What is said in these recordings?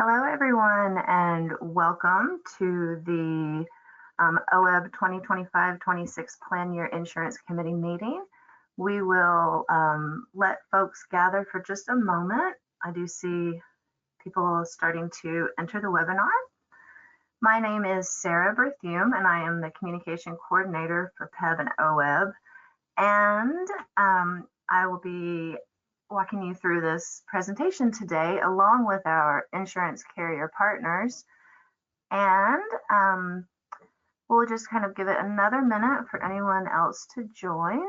Hello, everyone, and welcome to the OEB 2025-26 Plan Year Insurance Committee meeting. We will let folks gather for just a moment. I do see people starting to enter the webinar. My name is Sarah Berthume, and I am the Communication Coordinator for PEB and OEB. And I will be walking you through this presentation today along with our insurance carrier partners. And we'll just kind of give it another minute for anyone else to join.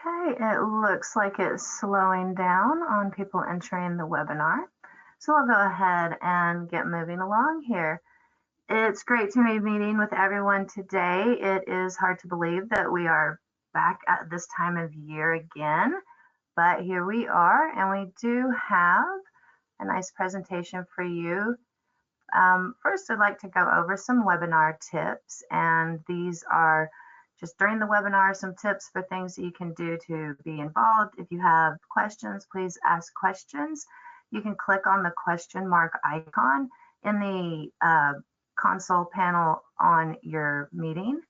Okay, it looks like it's slowing down on people entering the webinar. So I'll go ahead and get moving along here. It's great to be meeting with everyone today. It is hard to believe that we are back at this time of year again, but here we are, and we do have a nice presentation for you. First, I'd like to go over some webinar tips, and these are just during the webinar, some tips for things that you can do to be involved. If you have questions, please ask questions. You can click on the question mark icon in the console panel on your meeting.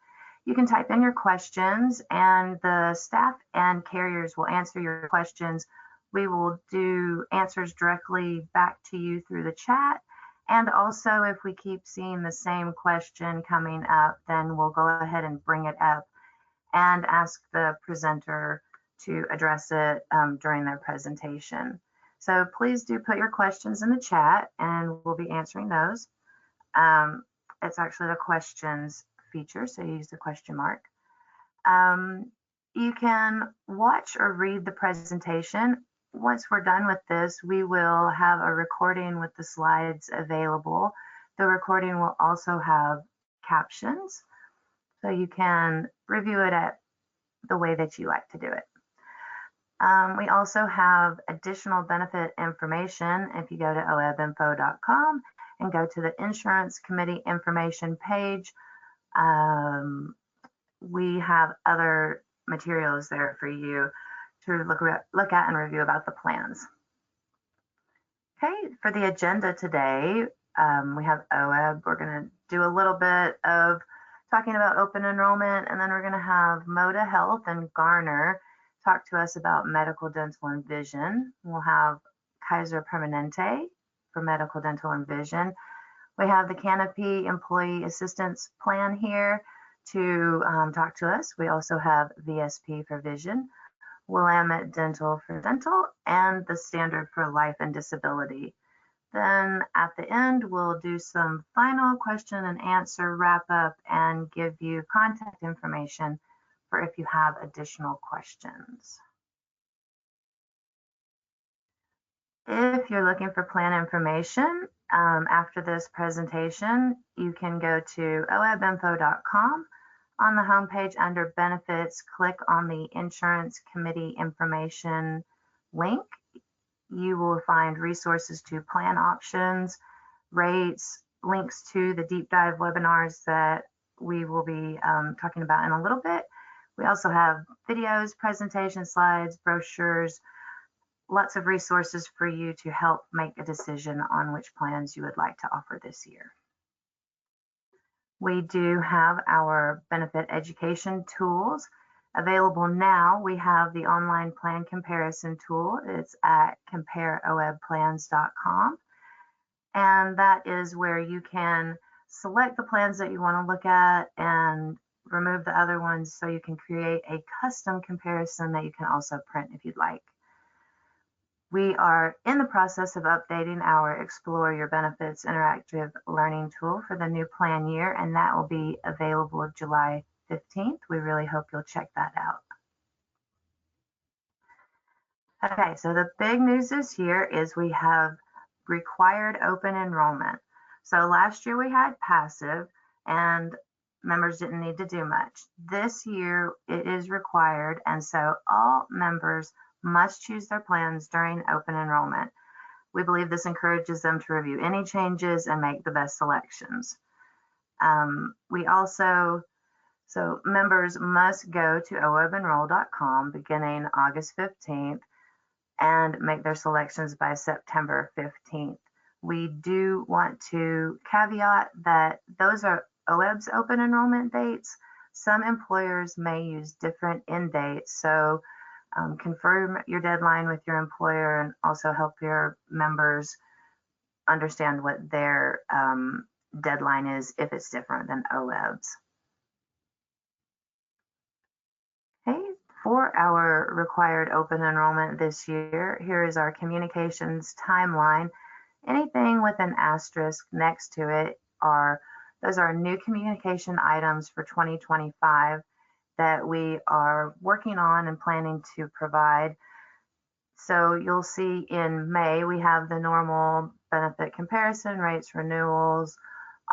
You can type in your questions, and the staff and carriers will answer your questions. We will do answers directly back to you through the chat. And also, if we keep seeing the same question coming up, then we'll go ahead and bring it up and ask the presenter to address it during their presentation. So please do put your questions in the chat, and we'll be answering those. It's actually the questions feature, so use the question mark. You can watch or read the presentation. Once we're done with this, we will have a recording with the slides available. The recording will also have captions, so you can review it at the way that you like to do it. We also have additional benefit information. If you go to oebinfo.com and go to the Insurance Committee information page, we have other materials there for you to look at and review about the plans. Okay, for the agenda today, we have OEB. We're going to do a little bit of talking about open enrollment, and then we're going to have Moda Health and Garner talk to us about medical, dental, and vision. We'll have Kaiser Permanente for medical, dental, and vision. We have the Canopy Employee Assistance Plan here to talk to us. We also have VSP for vision, Willamette Dental for dental, and the standard for life and disability. Then at the end, we'll do some final question and answer wrap up and give you contact information for if you have additional questions. If you're looking for plan information after this presentation, you can go to oebinfo.com. On the homepage under benefits, click on the Insurance Committee information link. You will find resources to plan options, rates, links to the deep dive webinars that we will be talking about in a little bit. We also have videos, presentation slides, brochures, lots of resources for you to help make a decision on which plans you would like to offer this year. We do have our benefit education tools available now. We have the online plan comparison tool. It's at compareoebplans.com. And that is where you can select the plans that you want to look at and remove the other ones so you can create a custom comparison that you can also print if you'd like. We are in the process of updating our Explore Your Benefits interactive learning tool for the new plan year, and that will be available July 15th. We really hope you'll check that out. Okay, so the big news this year is we have required open enrollment. So last year we had passive and members didn't need to do much. This year it is required, and so all members must choose their plans during open enrollment. We believe this encourages them to review any changes and make the best selections. We also So members must go to oebenroll.com beginning August 15th and make their selections by September 15th. We do want to caveat that those are OEB's open enrollment dates. Some employers may use different end dates, so confirm your deadline with your employer and also help your members understand what their deadline is if it's different than OEB's. Okay, for our required open enrollment this year, here is our communications timeline. Anything with an asterisk next to it those are new communication items for 2025 that we are working on and planning to provide. So you'll see in May, we have the normal benefit comparison, rates, renewals,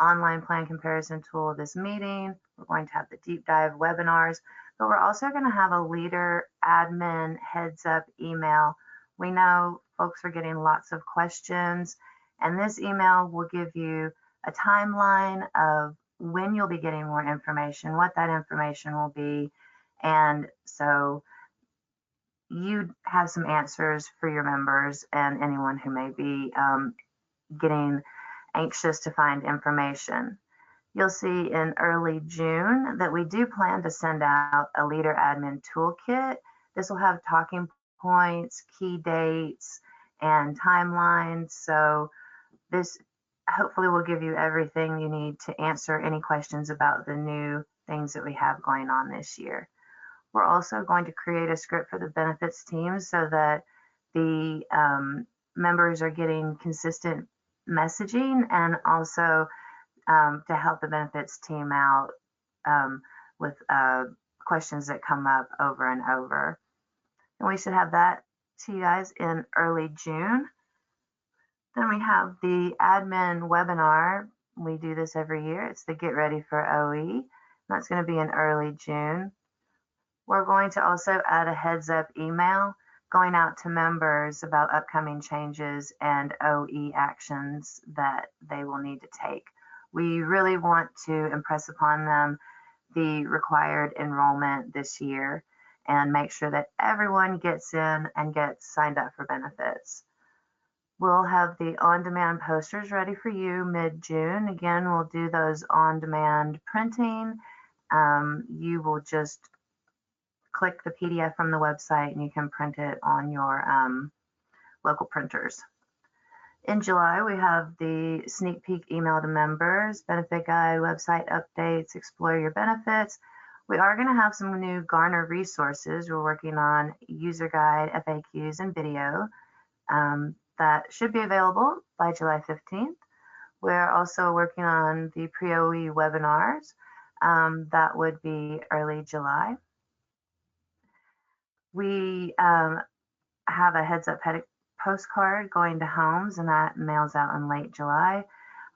online plan comparison tool, this meeting. We're going to have the deep dive webinars, but we're also going to have a leader admin heads up email. We know folks are getting lots of questions, and this email will give you a timeline of when you'll be getting more information, what that information will be, and so you have some answers for your members and anyone who may be getting anxious to find information. You'll see in early June that we do plan to send out a leader admin toolkit. This will have talking points, key dates, and timelines. So this hopefully will give you everything you need to answer any questions about the new things that we have going on this year. We're also going to create a script for the benefits team so that the members are getting consistent messaging and also to help the benefits team out with questions that come up over and over. And we should have that to you guys in early June. Then we have the admin webinar. We do this every year. It's the Get Ready for OE. That's going to be in early June. We're going to also add a heads up email going out to members about upcoming changes and OE actions that they will need to take. We really want to impress upon them the required enrollment this year and make sure that everyone gets in and gets signed up for benefits. We'll have the on-demand posters ready for you mid-June. Again, we'll do those on-demand printing. You will just click the PDF from the website and you can print it on your local printers. In July, we have the sneak peek email to members, benefit guide, website updates, explore your benefits. We are going to have some new Garner resources. We're working on user guide, FAQs, and video that should be available by July 15th. We're also working on the pre-OE webinars. That would be early July. We have a heads up postcard going to homes, and that mails out in late July.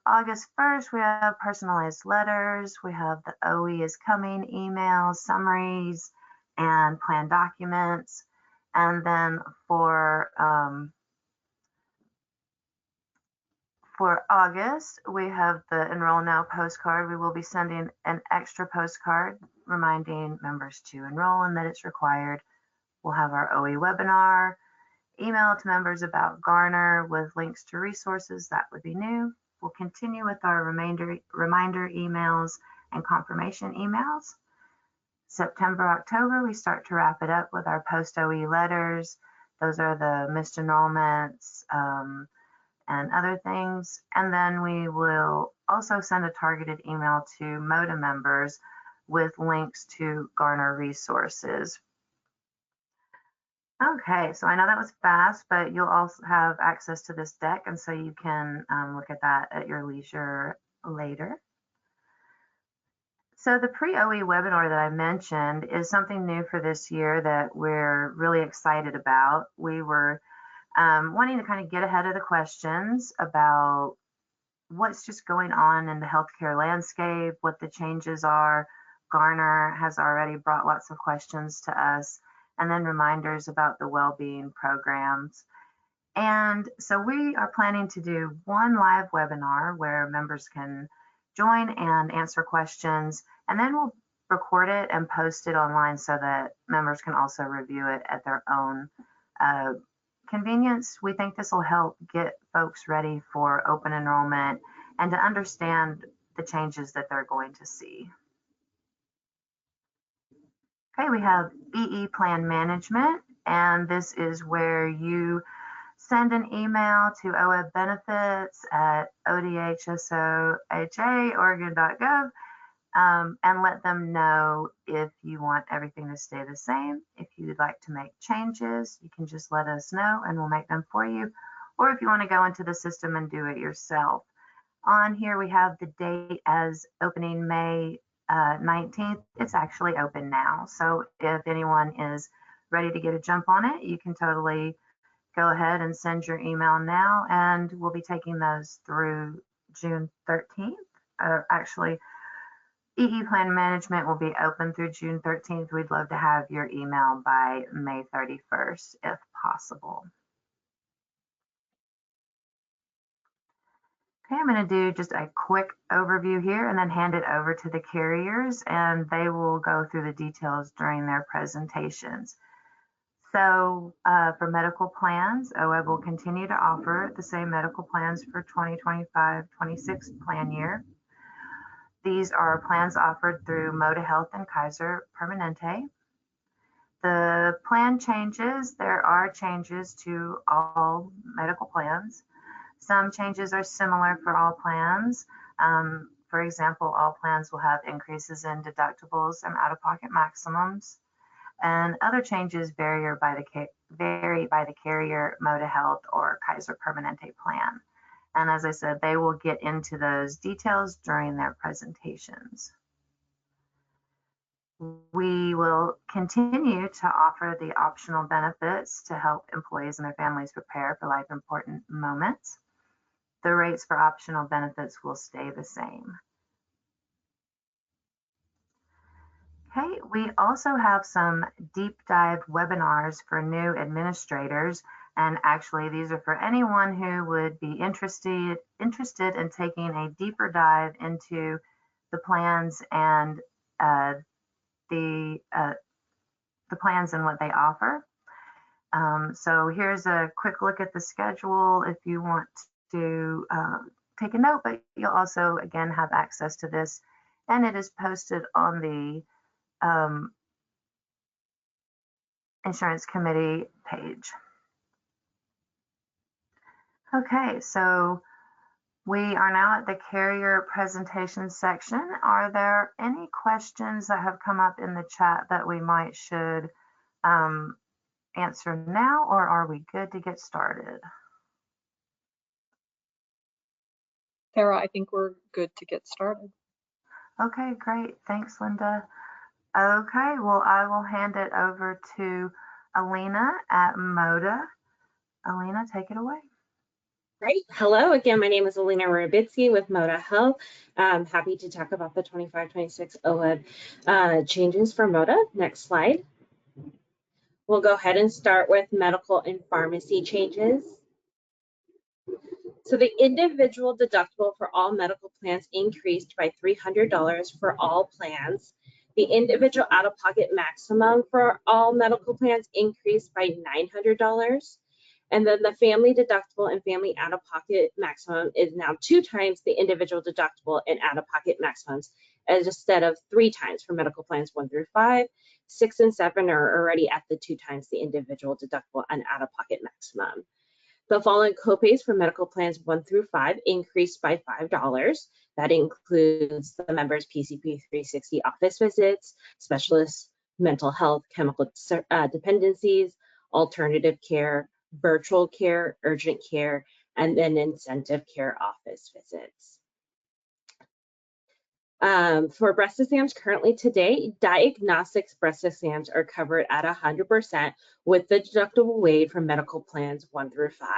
August 1st, we have personalized letters. We have the OE is coming emails, summaries, and plan documents. And then for August, we have the Enroll Now postcard. We will be sending an extra postcard reminding members to enroll and that it's required. We'll have our OE webinar, email to members about Garner with links to resources. That would be new. We'll continue with our reminder emails and confirmation emails. September, October, we start to wrap it up with our post-OE letters. Those are the missed enrollments and other things. And then we will also send a targeted email to MOTA members with links to Garner resources. Okay, so I know that was fast, but you'll also have access to this deck, and so you can look at that at your leisure later. So the pre-OE webinar that I mentioned is something new for this year that we're really excited about. We were wanting to kind of get ahead of the questions about what's just going on in the healthcare landscape, what the changes are. Garner has already brought lots of questions to us, and then reminders about the well-being programs. And so we are planning to do one live webinar where members can join and answer questions. And then we'll record it and post it online so that members can also review it at their own convenience. We think this will help get folks ready for open enrollment and to understand the changes that they're going to see. Okay, we have EE plan management, and this is where you send an email to OEB benefits at odhsoha.oregon.gov and let them know if you want everything to stay the same. If you'd like to make changes, you can just let us know and we'll make them for you. Or if you want to go into the system and do it yourself. On here we have the date as opening May 19th. It's actually open now. So if anyone is ready to get a jump on it, you can totally go ahead and send your email now, and we'll be taking those through June 13th. Actually, EE Plan Management will be open through June 13th. We'd love to have your email by May 31st if possible. Okay, I'm going to do just a quick overview here and then hand it over to the carriers, and they will go through the details during their presentations. So for medical plans, OEB will continue to offer the same medical plans for 2025-26 plan year. These are plans offered through Moda Health and Kaiser Permanente. The plan changes, there are changes to all medical plans. Some changes are similar for all plans. For example, all plans will have increases in deductibles and out-of-pocket maximums. And other changes vary by the carrier, Moda Health, or Kaiser Permanente plan. And as I said, they will get into those details during their presentations. We will continue to offer the optional benefits to help employees and their families prepare for life important moments. The rates for optional benefits will stay the same. Okay, we also have some deep dive webinars for new administrators, and actually these are for anyone who would be interested in taking a deeper dive into the plans and the plans and what they offer. So here's a quick look at the schedule if you want to take a note, but you'll also again have access to this, and it is posted on the insurance committee page. Okay, so we are now at the carrier presentation section. Are there any questions that have come up in the chat that we might should answer now, or are we good to get started? Sarah, I think we're good to get started. Okay, great. Thanks, Linda. Okay, well, I will hand it over to Alina at Moda. Alina, take it away. Great. Hello again. My name is Alina Rabitsky with Moda Health. I'm happy to talk about the 25-26 OEB changes for Moda. Next slide. We'll go ahead and start with medical and pharmacy changes. So the individual deductible for all medical plans increased by $300 for all plans. The individual out-of-pocket maximum for all medical plans increased by $900. And then the family deductible and family out-of-pocket maximum is now 2 times the individual deductible and out-of-pocket maximums, as instead of 3 times for medical plans 1 through 5. 6 and 7 are already at the 2 times the individual deductible and out-of-pocket maximum. The following copays for medical plans 1 through 5 increased by $5. That includes the members' PCP 360 office visits, specialists, mental health, chemical dependencies, alternative care, virtual care, urgent care, and then incentive care office visits. For breast exams currently today, diagnostics breast exams are covered at 100% with the deductible waived for medical plans 1 through 5.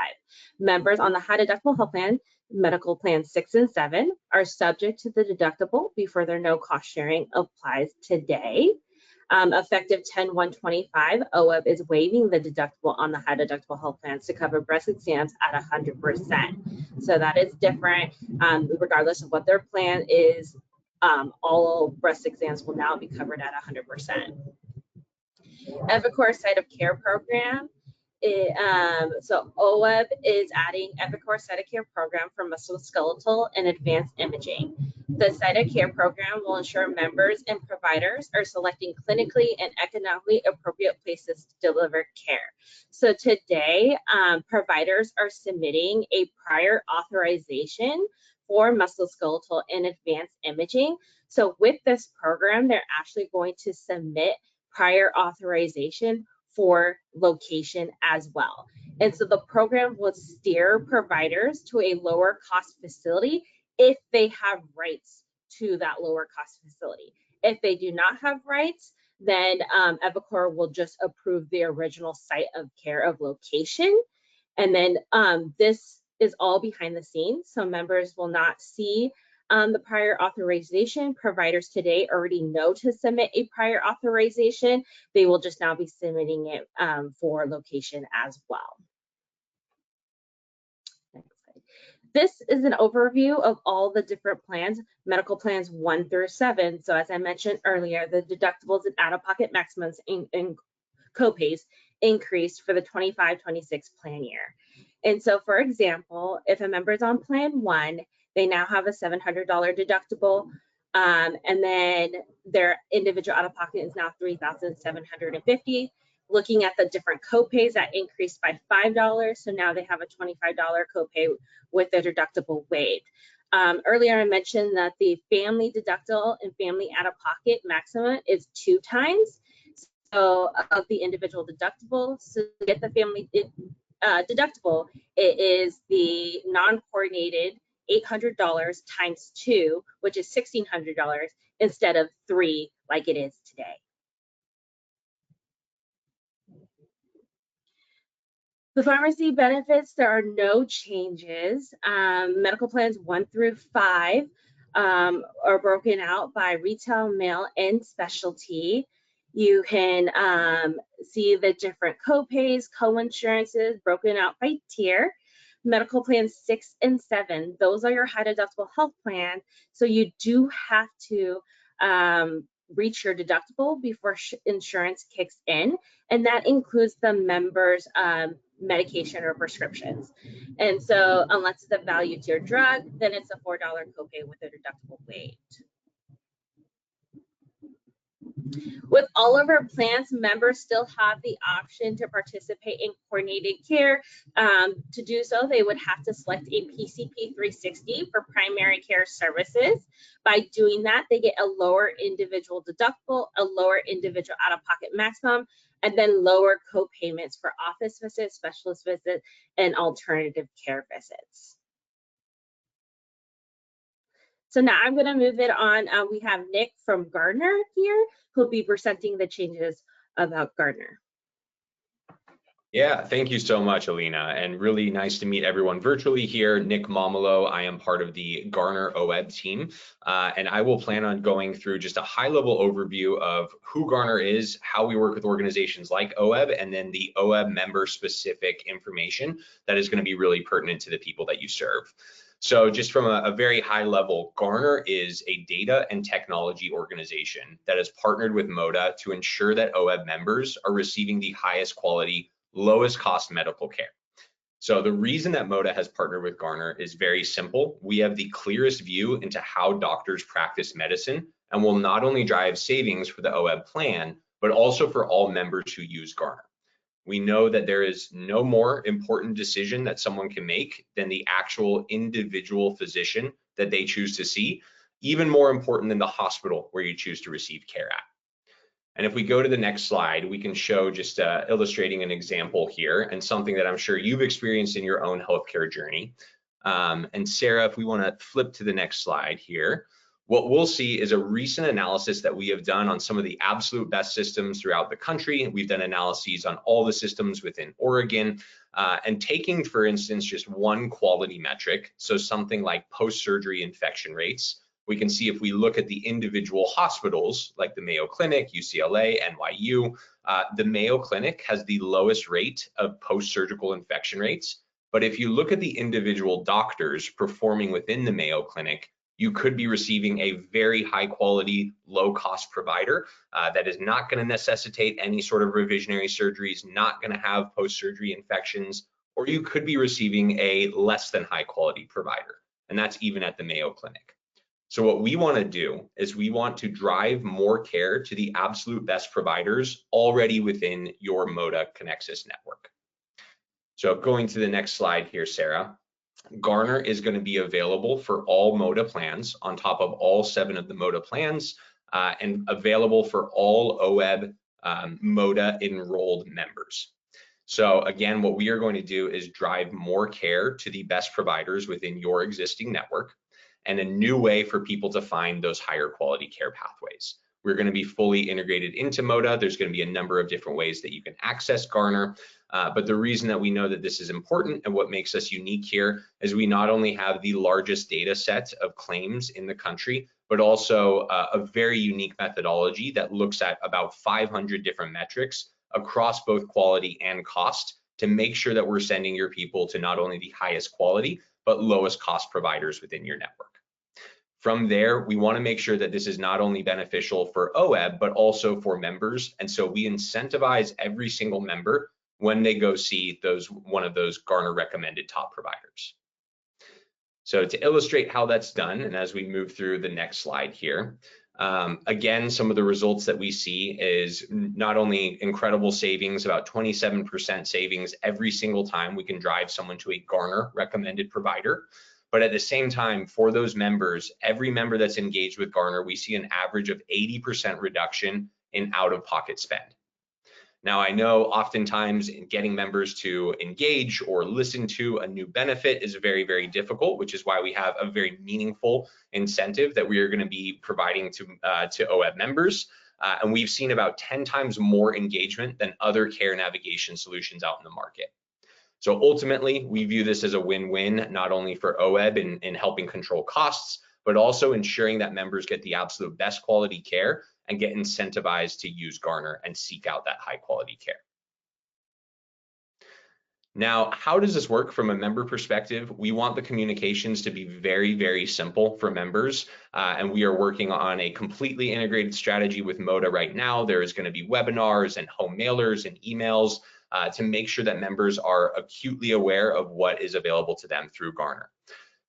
Members on the high deductible health plan, medical plans 6 and 7, are subject to the deductible before their no cost sharing applies today. Effective 10/1/25, OEB is waiving the deductible on the high deductible health plans to cover breast exams at 100%. So that is different regardless of what their plan is. all breast exams will now be covered at 100%. Epicor site of care program. So OEB is adding Epicor site of care program for musculoskeletal and advanced imaging. The site of care program will ensure members and providers are selecting clinically and economically appropriate places to deliver care. So today, providers are submitting a prior authorization for musculoskeletal and advanced imaging. So with this program, they're actually going to submit prior authorization for location as well. And so the program will steer providers to a lower cost facility if they have rights to that lower cost facility. If they do not have rights, then Epicor will just approve the original site of care of location. And then this is all behind the scenes, so members will not see the prior authorization. Providers today already know to submit a prior authorization. They will just now be submitting it for location as well. Next slide. This is an overview of all the different plans, medical plans 1 through 7. So as I mentioned earlier, the deductibles and out-of-pocket maximums and copays increased for the 25-26 plan year. And so, for example, if a member is on plan 1, they now have a $700 deductible, and then their individual out-of-pocket is now $3,750. Looking at the different copays, that increased by $5, so now they have a $25 copay with their deductible waived. Earlier I mentioned that the family deductible and family out-of-pocket maximum is 2 times so of the individual deductible. So to get the family deductible, it is the non-coordinated $800 times 2, which is $1,600 instead of 3 like it is today. The pharmacy benefits, there are no changes. Medical plans 1 through 5 are broken out by retail, mail, and specialty. You can see the different copays, co-insurances broken out by tier. Medical plans 6 and 7, those are your high deductible health plan. So you do have to reach your deductible before insurance kicks in, and that includes the member's medication or prescriptions. And so unless it's a value tier drug, then it's a $4 copay with a deductible waived. With all of our plans, members still have the option to participate in coordinated care. To do so, they would have to select a PCP 360 for primary care services. By doing that, they get a lower individual deductible, a lower individual out-of-pocket maximum, and then lower co-payments for office visits, specialist visits, and alternative care visits. So now I'm going to move it on. We have Nick from Gardner here, who'll be presenting the changes about Gardner. Yeah, thank you so much, Alina, and really nice to meet everyone virtually here. Nick Momolo, I am part of the Gardner OEB team, and I will plan on going through just a high-level overview of who Gardner is, how we work with organizations like OEB, and then the OEB member-specific information that is going to be really pertinent to the people that you serve. So just from a very high level, Gardner is a data and technology organization that has partnered with MODA to ensure that OEB members are receiving the highest quality, lowest cost medical care. So the reason that MODA has partnered with Gardner is very simple. We have the clearest view into how doctors practice medicine and will not only drive savings for the OEB plan, but also for all members who use Gardner. We know that there is no more important decision that someone can make than the actual individual physician that they choose to see, even more important than the hospital where you choose to receive care at. And if we go to the next slide, we can show just illustrating an example here and something that I'm sure you've experienced in your own healthcare journey. And Sarah, if we want to flip to the next slide here, what we'll see is a recent analysis that we have done on some of the absolute best systems throughout the country. We've done analyses on all the systems within Oregon, and taking, for instance, just one quality metric, so something like post-surgery infection rates. We can see if we look at the individual hospitals like the Mayo Clinic, UCLA, NYU, the Mayo Clinic has the lowest rate of post-surgical infection rates. But if you look at the individual doctors performing within the Mayo Clinic, you could be receiving a very high quality, low cost provider that is not going to necessitate any sort of revisionary surgeries, not going to have post-surgery infections, or you could be receiving a less than high quality provider. And that's even at the Mayo Clinic. So what we want to do is we want to drive more care to the absolute best providers already within your MODA Connexus network. So going to the next slide here, Sarah. Garner is going to be available for all MODA plans on top of all 7 of the MODA plans and available for all OEB MODA enrolled members. So again, what we are going to do is drive more care to the best providers within your existing network and a new way for people to find those higher quality care pathways. We're going to be fully integrated into MODA. There's going to be a number of different ways that you can access Garner. But the reason that we know that this is important and what makes us unique here is we not only have the largest data set of claims in the country, but also a very unique methodology that looks at about 500 different metrics across both quality and cost to make sure that we're sending your people to not only the highest quality, but lowest cost providers within your network. From there, we want to make sure that this is not only beneficial for OEB, but also for members. And so we incentivize every single member when they go see one of those Garner recommended top providers. So to illustrate how that's done, and as we move through the next slide here, again, some of the results that we see is not only incredible savings, about 27% savings every single time we can drive someone to a Garner recommended provider. But at the same time, for those members, every member that's engaged with Garner, we see an average of 80% reduction in out-of-pocket spend. Now, I know oftentimes getting members to engage or listen to a new benefit is very, very difficult, which is why we have a very meaningful incentive that we are going to be providing to OEB members. And we've seen about 10 times more engagement than other care navigation solutions out in the market. So ultimately, we view this as a win-win, not only for OEB in helping control costs, but also ensuring that members get the absolute best quality care and get incentivized to use Garner and seek out that high quality care. Now, how does this work from a member perspective? We want the communications to be very, very simple for members, and we are working on a completely integrated strategy with MODA right now. There is going to be webinars and home mailers and emails to make sure that members are acutely aware of what is available to them through Garner.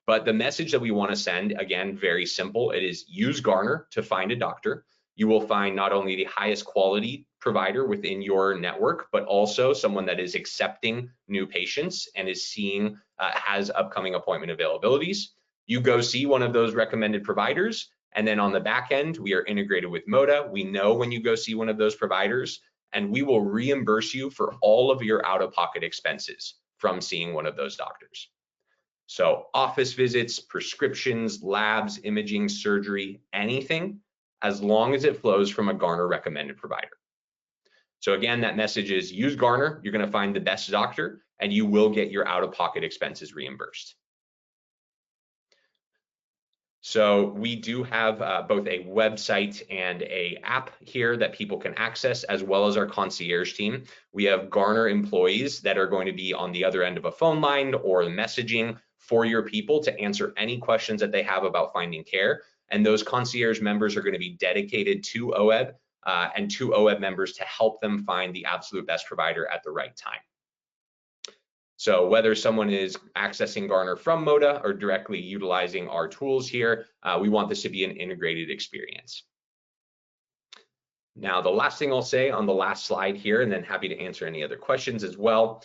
But the message that we want to send, again, very simple. It is use Garner to find a doctor. You will find not only the highest quality provider within your network, but also someone that is accepting new patients and is seeing, has upcoming appointment availabilities. You go see one of those recommended providers, and then on the back end, we are integrated with MODA. We know when you go see one of those providers, and we will reimburse you for all of your out-of-pocket expenses from seeing one of those doctors. So office visits, prescriptions, labs, imaging, surgery, anything, as long as it flows from a Garner recommended provider. So again, that message is use Garner, you're going to find the best doctor, and you will get your out-of-pocket expenses reimbursed. So we do have both a website and an app here that people can access, as well as our concierge team. We have Garner employees that are going to be on the other end of a phone line or messaging for your people to answer any questions that they have about finding care. And those concierge members are going to be dedicated to OEB and to OEB members to help them find the absolute best provider at the right time. So whether someone is accessing Garner from MODA or directly utilizing our tools here, we want this to be an integrated experience. Now, the last thing I'll say on the last slide here, and then happy to answer any other questions as well.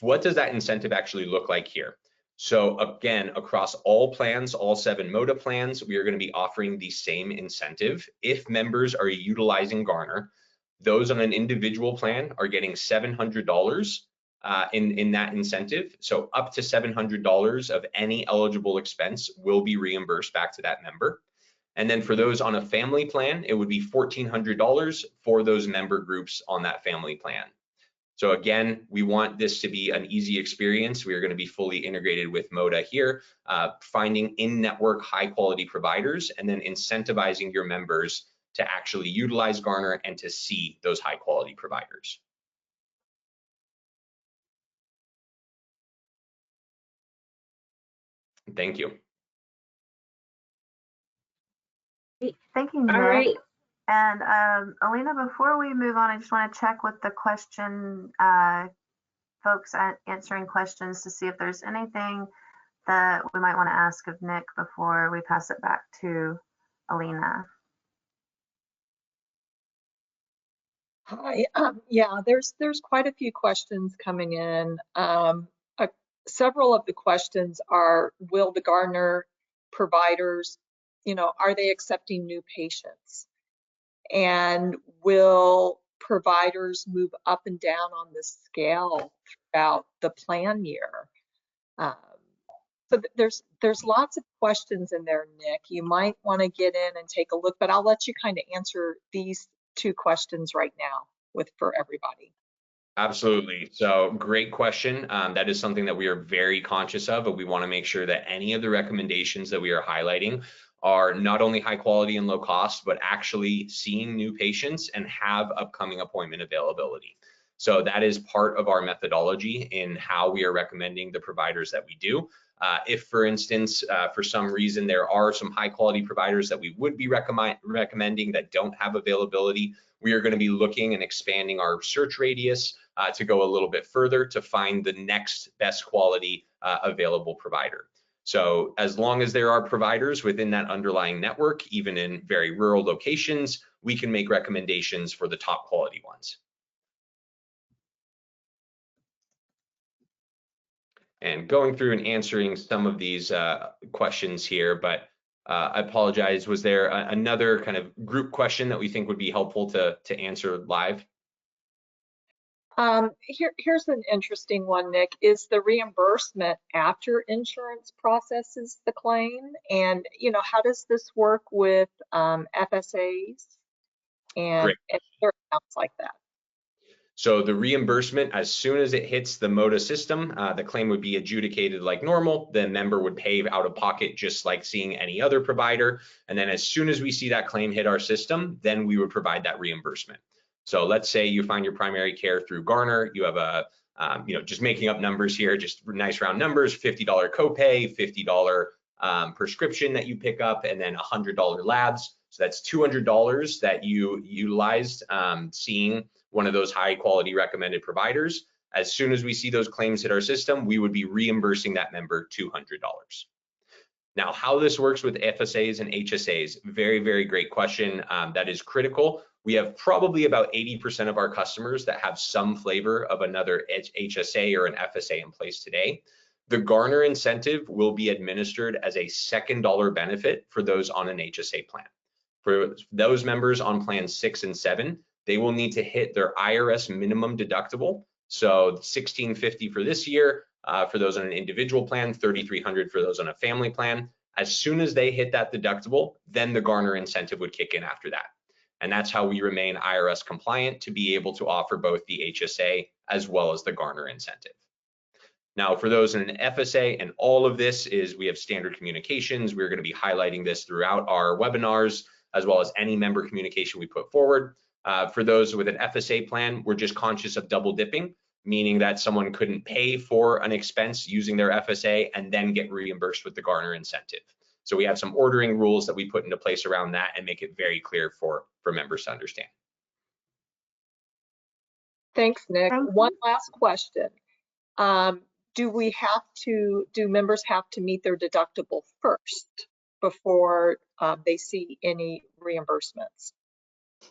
What does that incentive actually look like here? So again, across all plans, all 7 MODA plans, we are going to be offering the same incentive. If members are utilizing Garner, those on an individual plan are getting $700 in that incentive. So up to $700 of any eligible expense will be reimbursed back to that member. And then for those on a family plan, it would be $1,400 for those member groups on that family plan. So again, we want this to be an easy experience. We are going to be fully integrated with MODA here, finding in-network high-quality providers and then incentivizing your members to actually utilize Garner and to see those high-quality providers. Thank you. Thank you, All Nick. right. And Alina, before we move on, I just want to check with the question folks answering questions to see if there's anything that we might want to ask of Nick before we pass it back to Alina. Hi. Yeah, there's quite a few questions coming in. Several of the questions are, will the Gardner providers, are they accepting new patients? And will providers move up and down on the scale throughout the plan year? So there's lots of questions in there, Nick. You might want to get in and take a look, but I'll let you kind of answer these two questions right now for everybody. Absolutely. So great question. That is something that we are very conscious of, but we want to make sure that any of the recommendations that we are highlighting are not only high quality and low cost, but actually seeing new patients and have upcoming appointment availability. So that is part of our methodology in how we are recommending the providers that we do. If, for instance, for some reason, there are some high quality providers that we would be recommending that don't have availability, we are going to be looking and expanding our search radius to go a little bit further to find the next best quality available provider. So as long as there are providers within that underlying network, even in very rural locations, we can make recommendations for the top quality ones. And going through and answering some of these questions here, but I apologize, was there another kind of group question that we think would be helpful to answer live? Here's an interesting one, Nick. Is the reimbursement after insurance processes the claim? And, how does this work with FSAs and other accounts like that? So the reimbursement, as soon as it hits the MODA system, the claim would be adjudicated like normal. The member would pay out of pocket just like seeing any other provider. And then as soon as we see that claim hit our system, then we would provide that reimbursement. So let's say you find your primary care through Garner. You have a, just making up numbers here, just nice round numbers, $50 copay, $50 prescription that you pick up, and then $100 labs. So that's $200 that you utilized seeing one of those high quality recommended providers. As soon as we see those claims hit our system, we would be reimbursing that member $200. Now, how this works with FSAs and HSAs, very, very great question. That is critical. We have probably about 80% of our customers that have some flavor of another HSA or an FSA in place today. The Garner incentive will be administered as a second dollar benefit for those on an HSA plan. For those members on plans 6 and 7, they will need to hit their IRS minimum deductible. So $1,650 for this year, for those on an individual plan, $3,300 for those on a family plan. As soon as they hit that deductible, then the Garner incentive would kick in after that. And that's how we remain IRS compliant to be able to offer both the HSA as well as the Garner incentive. Now, for those in an FSA, and all of this is, we have standard communications. We're going to be highlighting this throughout our webinars, as well as any member communication we put forward. For those with an FSA plan, we're just conscious of double dipping, meaning that someone couldn't pay for an expense using their FSA and then get reimbursed with the Garner incentive. So we have some ordering rules that we put into place around that and make it very clear for members to understand. Thanks, Nick. One last question. Do members have to meet their deductible first before they see any reimbursements?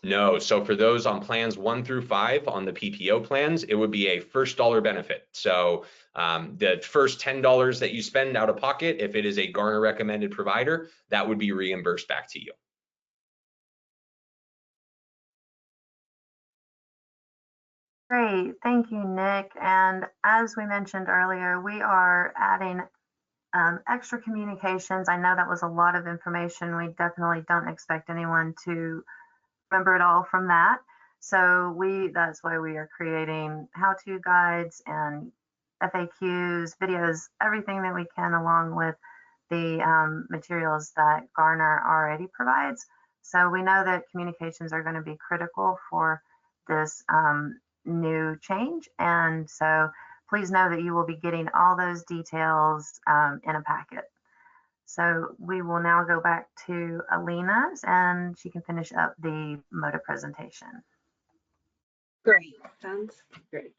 No, so for those on plans 1 through 5 on the PPO plans, it would be a first dollar benefit. So the first $10 that you spend out of pocket, if it is a Garner recommended provider, that would be reimbursed back to you. Great, thank you, Nick. And as we mentioned earlier, we are adding extra communications. I know that was a lot of information. We definitely don't expect anyone to remember it all from that. So that's why we are creating how-to guides and FAQs, videos, everything that we can, along with the materials that Garner already provides. So we know that communications are going to be critical for this new change. And so please know that you will be getting all those details in a packet. So we will now go back to Alina's and she can finish up the MODA presentation. Great, sounds great.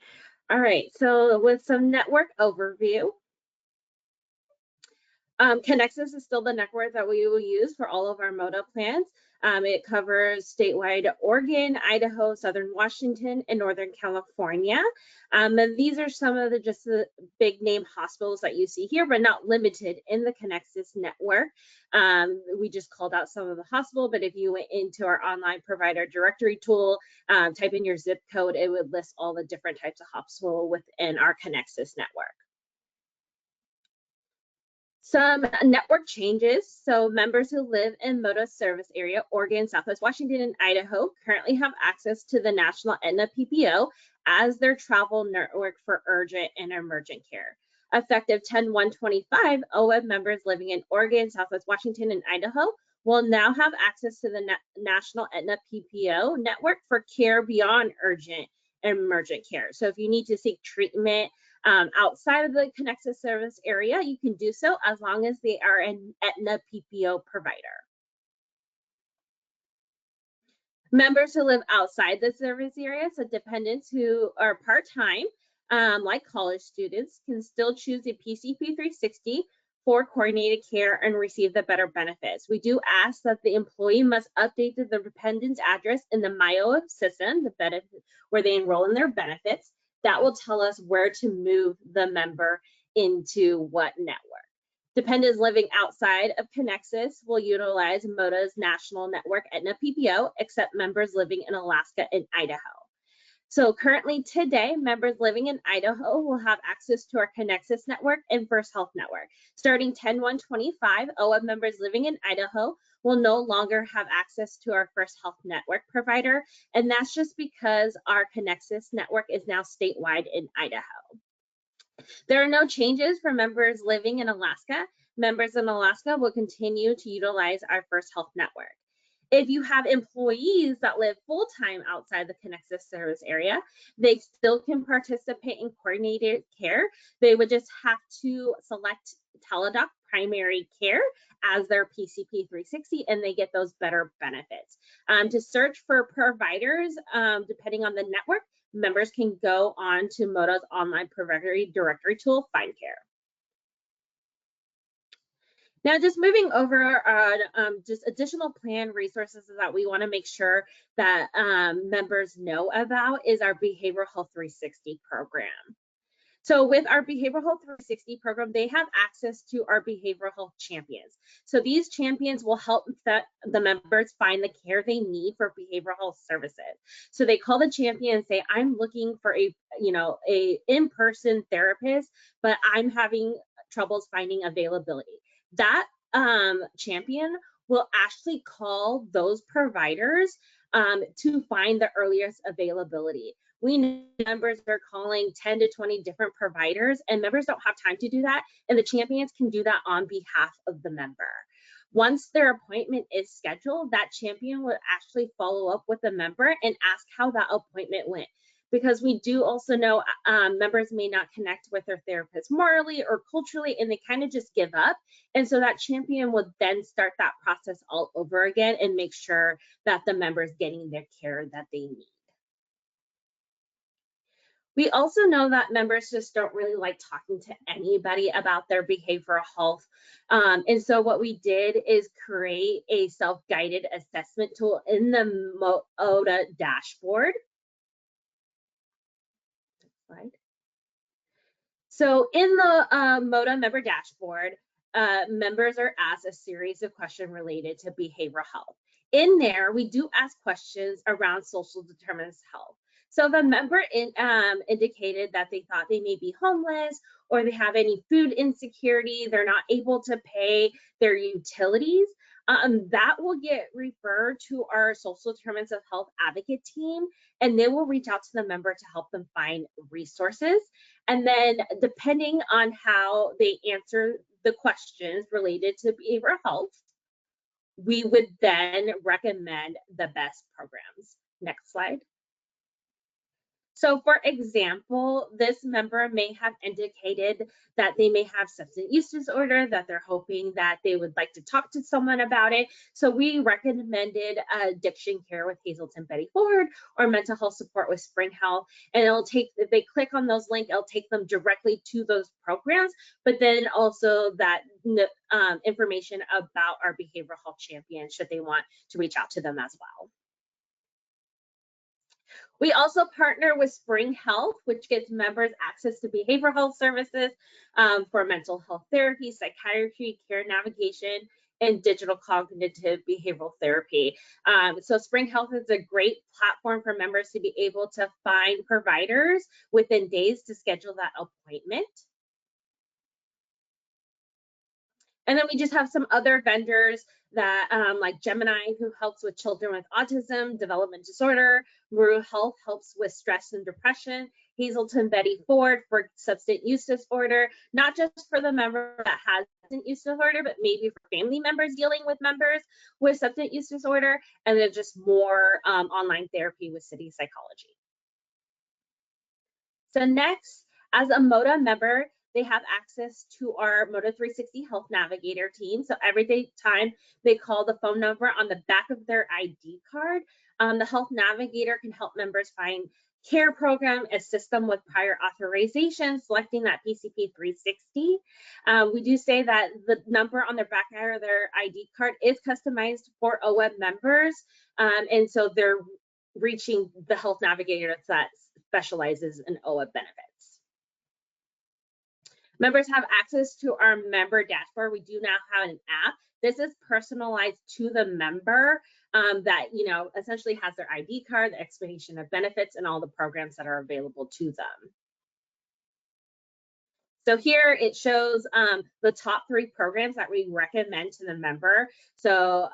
All right, so with some network overview, Connexus is still the network that we will use for all of our MODA plans. It covers statewide Oregon, Idaho, Southern Washington, and Northern California. And these are some of the just the big name hospitals that you see here, but not limited in the Connexus network. We just called out some of the hospital, but if you went into our online provider directory tool, type in your zip code, it would list all the different types of hospital within our Connexus network. Some network changes. So members who live in MODA service area, Oregon, Southwest Washington, and Idaho currently have access to the National Aetna PPO as their travel network for urgent and emergent care. Effective 10/1/25, OEB members living in Oregon, Southwest Washington, and Idaho will now have access to the National Aetna PPO network for care beyond urgent and emergent care. So if you need to seek treatment outside of the Connexus service area, you can do so as long as they are an Aetna PPO provider. Members who live outside the service area, so dependents who are part-time, like college students, can still choose a PCP 360 for coordinated care and receive the better benefits. We do ask that the employee must update the dependent's address in the MyOEB system, the benefit where they enroll in their benefits. That will tell us where to move the member into what network. Dependents living outside of Connexus will utilize MODA's national network Aetna PPO, except members living in Alaska and Idaho. So currently today, members living in Idaho will have access to our Connexus network and First Health network. Starting 10/1/25, OEB members living in Idaho will no longer have access to our First Health network provider, and that's just because our Connexus network is now statewide in Idaho. There are no changes for members living in Alaska. Members in Alaska will continue to utilize our First Health network. If you have employees that live full-time outside the Connexus service area, they still can participate in coordinated care. They would just have to select Teladoc primary care as their PCP 360, and they get those better benefits. To search for providers, depending on the network, members can go on to MODA's online provider directory tool, Find Care. Now, just moving over just additional plan resources that we want to make sure that members know about is our Behavioral Health 360 program. So with our Behavioral Health 360 program, they have access to our behavioral health champions. So these champions will help the members find the care they need for behavioral health services. So they call the champion and say, I'm looking for a in-person therapist, but I'm having troubles finding availability. That champion will actually call those providers to find the earliest availability. We know members are calling 10 to 20 different providers, and members don't have time to do that, and the champions can do that on behalf of the member. Once their appointment is scheduled, that champion will actually follow up with the member and ask how that appointment went. Because we do also know members may not connect with their therapist morally or culturally, and they kind of just give up. And so that champion would then start that process all over again and make sure that the member is getting their care that they need. We also know that members just don't really like talking to anybody about their behavioral health. And so what we did is create a self-guided assessment tool in the MODA dashboard. Slide. So in the MODA member dashboard, members are asked a series of questions related to behavioral health. In there, we do ask questions around social determinants of health. So if a member indicated that they thought they may be homeless or they have any food insecurity, they're not able to pay their utilities, that will get referred to our social determinants of health advocate team, and they will reach out to the member to help them find resources. And then depending on how they answer the questions related to behavioral health, we would then recommend the best programs. Next slide. So for example, this member may have indicated that they may have substance use disorder, that they're hoping that they would like to talk to someone about it. So we recommended addiction care with Hazelton Betty Ford or mental health support with Spring Health. And it'll take, if they click on those links, it'll take them directly to those programs, but then also that information about our behavioral health champion should they want to reach out to them as well. We also partner with Spring Health, which gives members access to behavioral health services for mental health therapy, psychiatry, care navigation, and digital cognitive behavioral therapy. So Spring Health is a great platform for members to be able to find providers within days to schedule that appointment. And then we just have some other vendors that like Gemini, who helps with children with autism, development disorder. Maru Health helps with stress and depression. Hazelton Betty Ford for substance use disorder, not just for the member that has substance use disorder, but maybe for family members dealing with members with substance use disorder. And then just more online therapy with City Psychology. So next, as a MODA member, they have access to our MODA 360 Health Navigator team. So every time they call the phone number on the back of their ID card, the Health Navigator can help members find care program, assist them with prior authorization, selecting that PCP 360. We do say that the number on the back of their ID card is customized for OEBB members. And so they're reaching the Health Navigator that specializes in OEBB benefits. Members have access to our member dashboard. We do now have an app. This is personalized to the member that, you know, essentially has their ID card, the explanation of benefits, and all the programs that are available to them. So here it shows the top 3 programs that we recommend to the member. So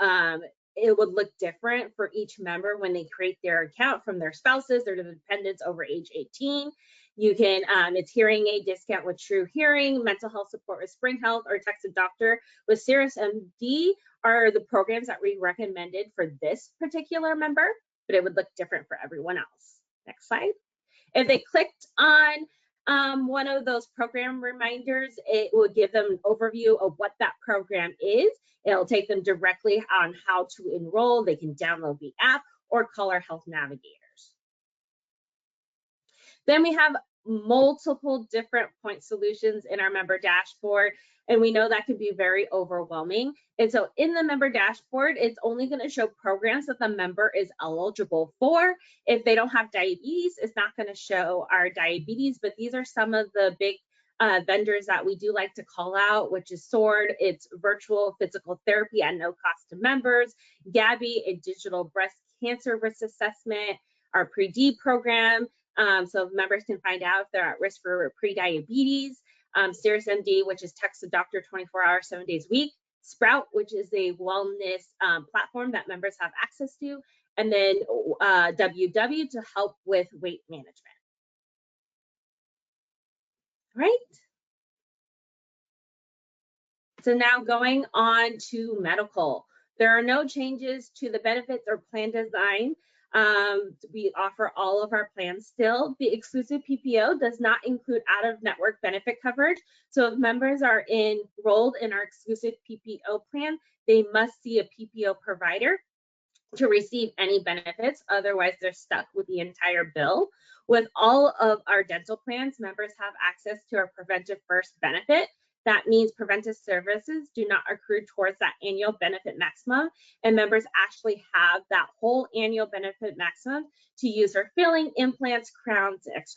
it would look different for each member when they create their account, from their spouses, their dependents over age 18. You can, it's hearing aid discount with True Hearing, mental health support with Spring Health, or text a doctor with Cirrus MD are the programs that we recommended for this particular member, but it would look different for everyone else. Next slide. If they clicked on one of those program reminders, it will give them an overview of what that program is. It'll take them directly on how to enroll. They can download the app or call our health navigators. Then we have multiple different point solutions in our member dashboard, and we know that can be very overwhelming. And so in the member dashboard, it's only going to show programs that the member is eligible for. If they don't have diabetes, it's not going to show our diabetes, but these are some of the big vendors that we do like to call out, which is SWORD. It's virtual physical therapy at no cost to members. Gabby, a digital breast cancer risk assessment. Our Pre-D program, so members can find out if they're at risk for pre-diabetes. Cirrus MD, which is text a doctor 24 hours, 7 days a week. Sprout, which is a wellness platform that members have access to. And then WW to help with weight management. Right? So now going on to medical. There are no changes to the benefits or plan design. We offer all of our plans still. The exclusive PPO does not include out-of-network benefit coverage. So if members are enrolled in our exclusive PPO plan, they must see a PPO provider to receive any benefits. Otherwise, they're stuck with the entire bill. With all of our dental plans, members have access to our Preventive First benefit. That means preventive services do not accrue towards that annual benefit maximum, and members actually have that whole annual benefit maximum to use for filling, implants, crowns, etc.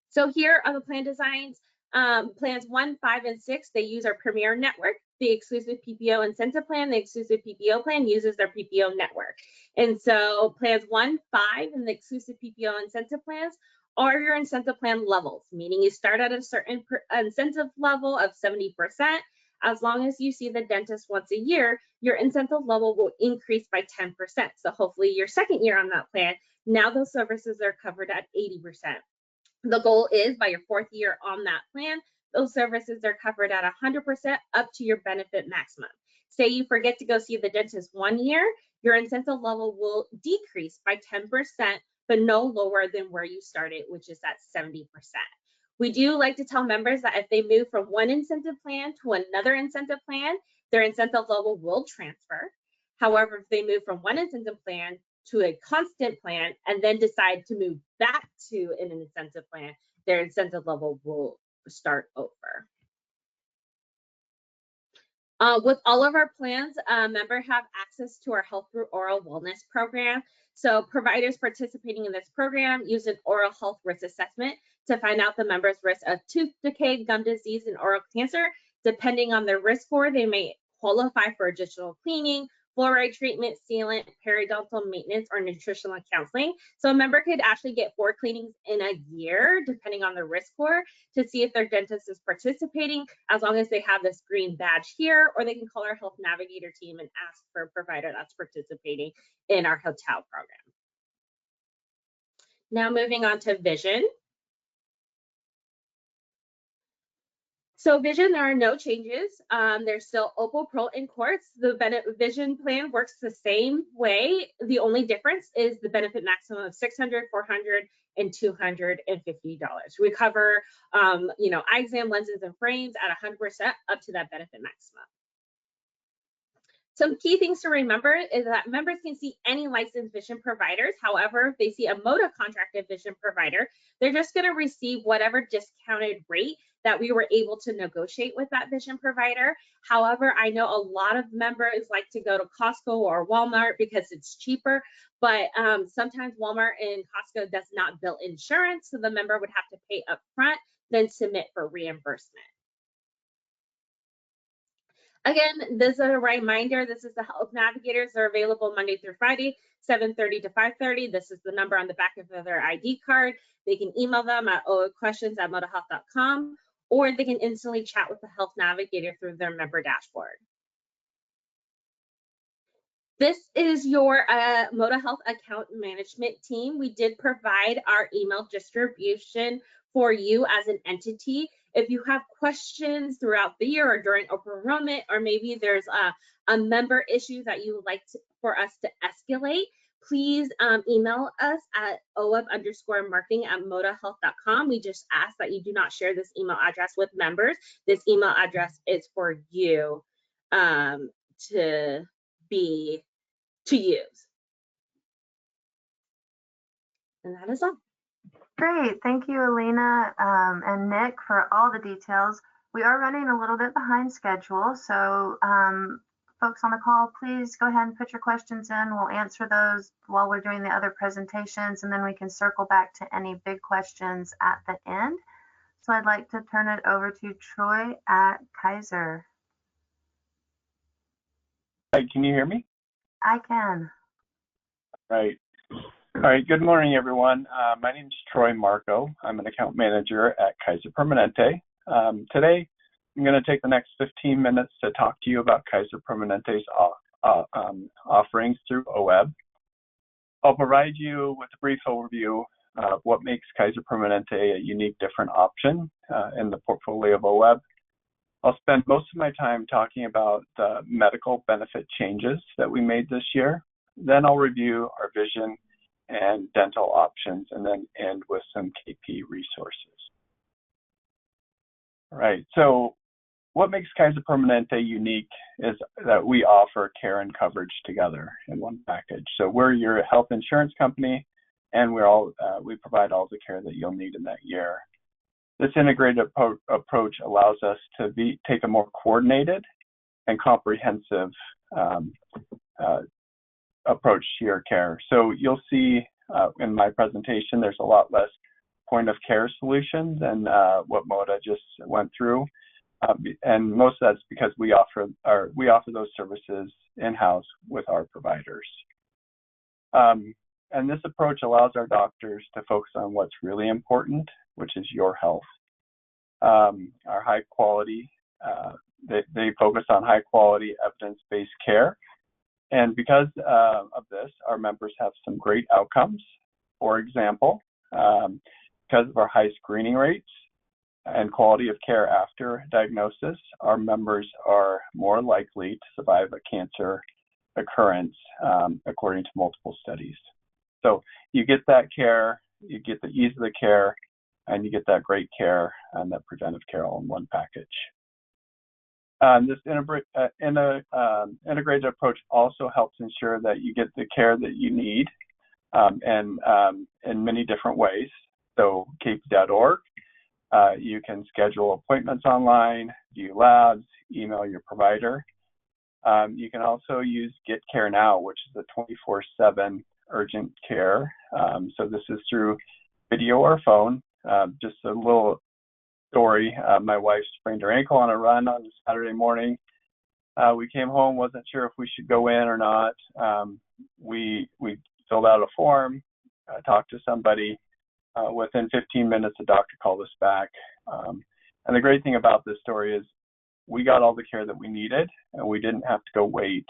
So here are the plan designs. Plans 1, 5, and 6, they use our Premier Network. The exclusive PPO incentive plan, the exclusive PPO plan uses their PPO network. And so plans 1, 5, and the exclusive PPO incentive plans are your incentive plan levels, meaning you start at a certain incentive level of 70%. As long as you see the dentist once a year, your incentive level will increase by 10%. So hopefully your second year on that plan, now those services are covered at 80%. The goal is by your 4th year on that plan, those services are covered at 100% up to your benefit maximum. Say you forget to go see the dentist one year, your incentive level will decrease by 10%, but no lower than where you started, which is at 70%. We do like to tell members that if they move from one incentive plan to another incentive plan, their incentive level will transfer. However, if they move from one incentive plan to a constant plan and then decide to move back to an incentive plan, their incentive level will start over. With all of our plans, members have access to our Health Through Oral Wellness program. So providers participating in this program use an oral health risk assessment to find out the member's risk of tooth decay, gum disease, and oral cancer. Depending on their risk score, they may qualify for additional cleaning, fluoride treatment, sealant, periodontal maintenance, or nutritional counseling. So a member could actually get 4 cleanings in a year, depending on their risk score, to see if their dentist is participating, as long as they have this green badge here, or they can call our health navigator team and ask for a provider that's participating in our hotel program. Now moving on to vision. So vision, there are no changes. There's still Opal, Pro, and Quartz. The vision plan works the same way. The only difference is the benefit maximum of $600, $400, and $250. We cover, eye exam, lenses, and frames at 100% up to that benefit maximum. Some key things to remember is that members can see any licensed vision providers. However, if they see a MOTA contracted vision provider, they're just going to receive whatever discounted rate that we were able to negotiate with that vision provider. However, I know a lot of members like to go to Costco or Walmart because it's cheaper, but sometimes Walmart and Costco does not bill insurance, so the member would have to pay up front, then submit for reimbursement. Again, this is a reminder, this is the Health Navigators. They're available Monday through Friday, 7:30 to 5:30. This is the number on the back of their ID card. They can email them at questions@modahealth.com, or they can instantly chat with the Health Navigator through their member dashboard. This is your Moda Health account management team. We did provide our email distribution for you as an entity. If you have questions throughout the year or during open enrollment, or maybe there's a member issue that you would like for us to escalate, please email us at OEBB_marketing@modahealth.com. We just ask that you do not share this email address with members. This email address is for you to use. And that is all. Great. Thank you, Alina and Nick, for all the details. We are running a little bit behind schedule, so folks on the call, please go ahead and put your questions in. We'll answer those while we're doing the other presentations, and then we can circle back to any big questions at the end. So I'd like to turn it over to Troy at Kaiser. Hi, can you hear me? I can. Right. All right. Good morning, everyone. My name is Troy Marco. I'm an account manager at Kaiser Permanente. Today, I'm going to take the next 15 minutes to talk to you about Kaiser Permanente's offerings through OEBB. I'll provide you with a brief overview of what makes Kaiser Permanente a unique, different option in the portfolio of OEBB. I'll spend most of my time talking about the medical benefit changes that we made this year. Then I'll review our vision and dental options, and then end with some KP resources. All right, so what makes Kaiser Permanente unique is that we offer care and coverage together in one package. So we're your health insurance company, and we provide all the care that you'll need in that year. This integrated approach allows us to take a more coordinated and comprehensive approach to your care. So you'll see in my presentation, there's a lot less point of care solutions than what Moda just went through. And most of that's because we offer those services in-house with our providers. And this approach allows our doctors to focus on what's really important, which is your health. Our high quality, they focus on high quality evidence-based care. And because of this, our members have some great outcomes. For example, because of our high screening rates and quality of care after diagnosis, our members are more likely to survive a cancer occurrence according to multiple studies. So you get that care, you get the ease of the care, and you get that great care and that preventive care all in one package. This integrated approach also helps ensure that you get the care that you need and in many different ways. So KP.org, you can schedule appointments online, view labs, email your provider. You can also use Get Care Now, which is a 24/7 urgent care. So this is through video or phone. Just a little story. My wife sprained her ankle on a run on Saturday morning. We came home, wasn't sure if we should go in or not. We filled out a form, talked to somebody. Within 15 minutes, the doctor called us back. And the great thing about this story is we got all the care that we needed, and we didn't have to go wait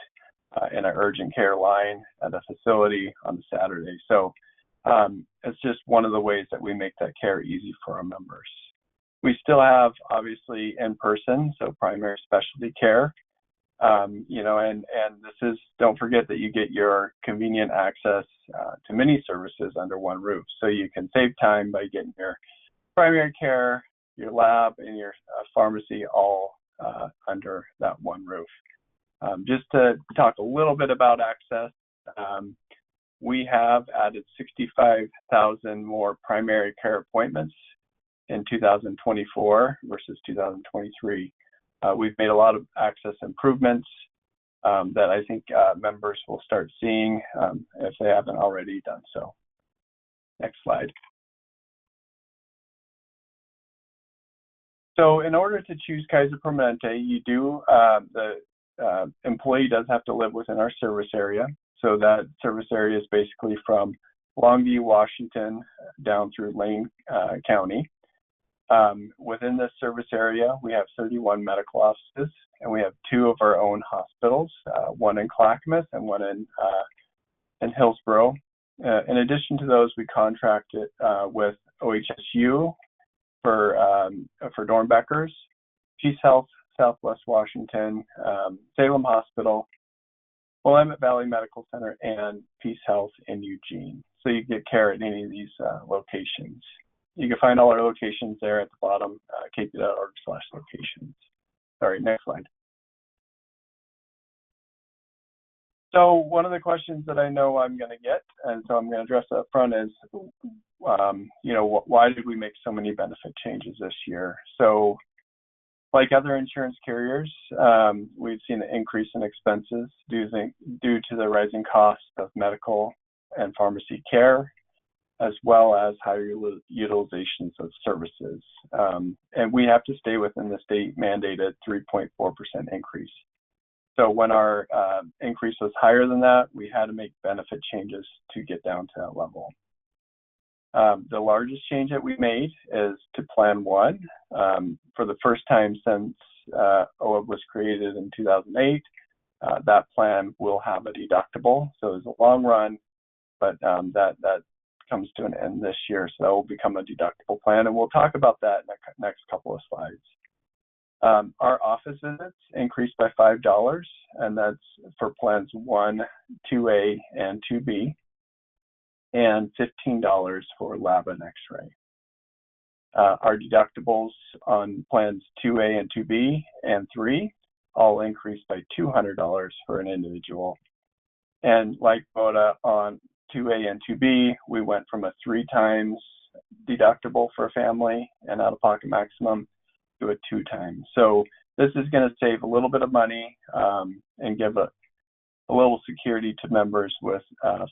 in an urgent care line at a facility on Saturday. So it's just one of the ways that we make that care easy for our members. We still have, obviously, in-person, so primary specialty care. You know, and this is, don't forget that you get your convenient access to many services under one roof. So you can save time by getting your primary care, your lab, and your pharmacy all under that one roof. Just to talk a little bit about access, we have added 65,000 more primary care appointments in 2024 versus 2023. We've made a lot of access improvements that I think members will start seeing if they haven't already done so. Next slide. So in order to choose Kaiser Permanente, you do, the employee does have to live within our service area. So that service area is basically from Longview, Washington, down through Lane County. Within this service area, we have 31 medical offices, and we have 2 of our own hospitals, one in Clackamas and one in Hillsborough. In addition to those, we contracted with OHSU for Dornbeckers, Peace Health, Southwest Washington, Salem Hospital, Willamette Valley Medical Center, and Peace Health in Eugene. So you get care at any of these locations. You can find all our locations there at the bottom, kp.org/locations. Sorry, next slide. So one of the questions that I know I'm going to get, and so I'm going to address up front, is, you know, why did we make so many benefit changes this year? So like other insurance carriers, we've seen an increase in expenses due to the rising cost of medical and pharmacy care, as well as higher utilizations of services. And we have to stay within the state mandated 3.4% increase. So when our increase was higher than that, we had to make benefit changes to get down to that level. The largest change that we made is to Plan 1. For the first time since OEBB was created in 2008, that plan will have a deductible. So it's a long run, but that comes to an end this year, so that will become a deductible plan, and we'll talk about that in the next couple of slides. Our office visits increased by $5, and that's for plans 1, 2A, and 2B, and $15 for lab and x-ray. Our deductibles on plans 2A and 2B and 3 all increased by $200 for an individual. And like Boda, on 2A and 2B, we went from a 3 times deductible for a family and out-of-pocket maximum to a 2 times. So this is going to save a little bit of money and give a little security to members with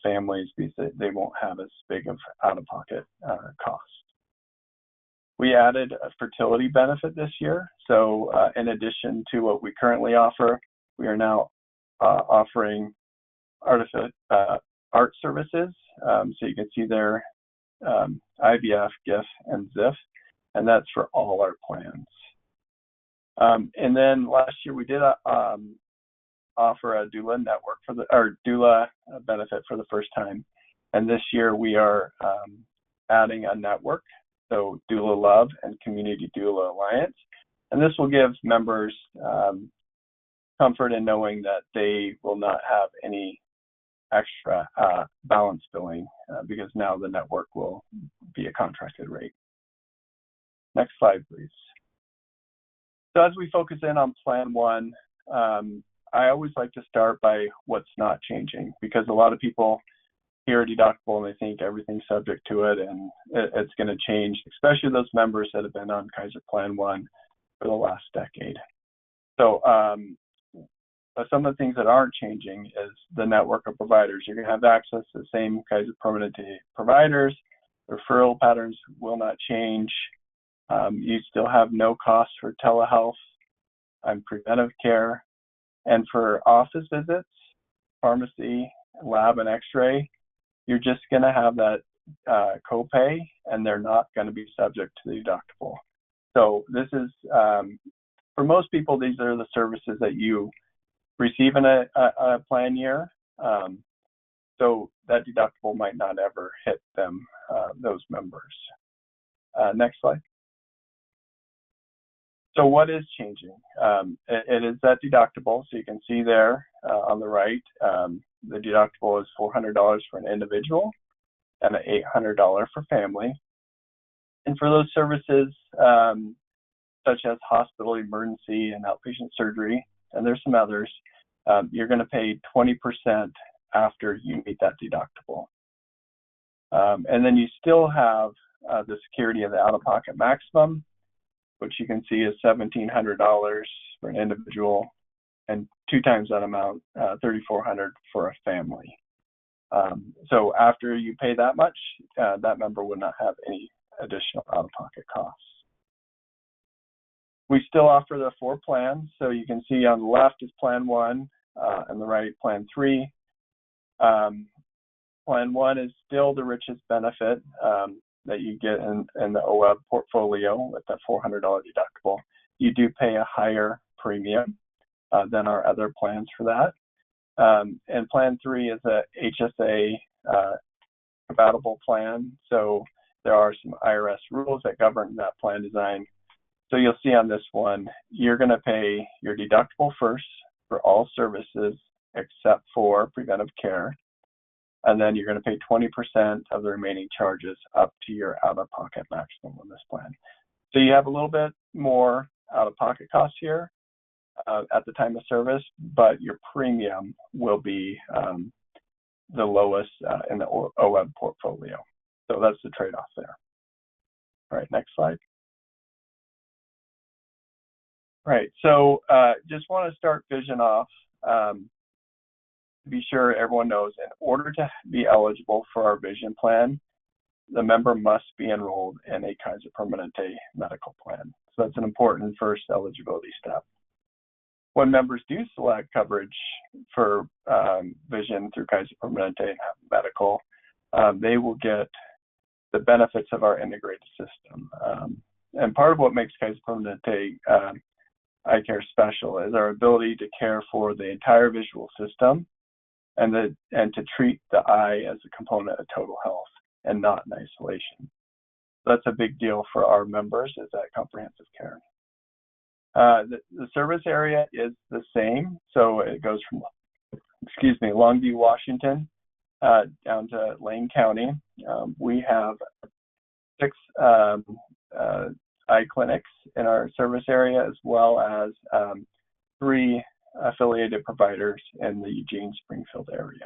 families, because they won't have as big of out-of-pocket costs. We added a fertility benefit this year. So in addition to what we currently offer, we are now offering ART services. So you can see there IVF, GIF, and ZIF, and that's for all our plans. And then last year we did offer a doula network doula benefit for the first time, and this year we are adding a network, so Doula Love and Community Doula Alliance, and this will give members comfort in knowing that they will not have any extra balance billing because now the network will be a contracted rate. Next slide, please. So as we focus in on Plan 1, I always like to start by what's not changing, because a lot of people hear a deductible and they think everything's subject to it and it's going to change, especially those members that have been on Kaiser Plan 1 for the last decade. So some of the things that aren't changing is the network of providers. You're going to have access to the same Kaiser Permanente providers. Referral patterns will not change. You still have no cost for telehealth and preventive care. And for office visits, pharmacy, lab, and x-ray, you're just going to have that copay, and they're not going to be subject to the deductible. So this is, for most people, these are the services that you receive in a plan year. So that deductible might not ever hit them, those members. Next slide. So what is changing? It is that deductible. So you can see there on the right, the deductible is $400 for an individual and $800 for family. And for those services such as hospital emergency and outpatient surgery, and there's some others, you're going to pay 20% after you meet that deductible. And then you still have the security of the out-of-pocket maximum, which you can see is $1,700 for an individual, and 2 times that amount, $3,400 for a family. So after you pay that much, that member would not have any additional out-of-pocket costs. We still offer the 4 plans. So you can see on the left is Plan 1, and the right Plan 3. Plan 1 is still the richest benefit that you get in the OEBB portfolio with that $400 deductible. You do pay a higher premium than our other plans for that. And Plan 3 is a HSA compatible plan. So there are some IRS rules that govern that plan design. So you'll see on this one, you're going to pay your deductible first for all services except for preventive care. And then you're going to pay 20% of the remaining charges up to your out-of-pocket maximum on this plan. So you have a little bit more out-of-pocket costs here at the time of service, but your premium will be the lowest in the OEBB portfolio. So that's the trade-off there. All right, next slide. Right, so just want to start vision off. To be sure everyone knows, in order to be eligible for our vision plan, the member must be enrolled in a Kaiser Permanente medical plan. So that's an important first eligibility step. When members do select coverage for vision through Kaiser Permanente and have medical, they will get the benefits of our integrated system. And part of what makes Kaiser Permanente eye care special is our ability to care for the entire visual system and to treat the eye as a component of total health and not in isolation. That's a big deal for our members, is that comprehensive care. The service area is the same, so it goes from, Longview, Washington, down to Lane County. We have 6 eye clinics in our service area, as well as 3 affiliated providers in the Eugene Springfield area.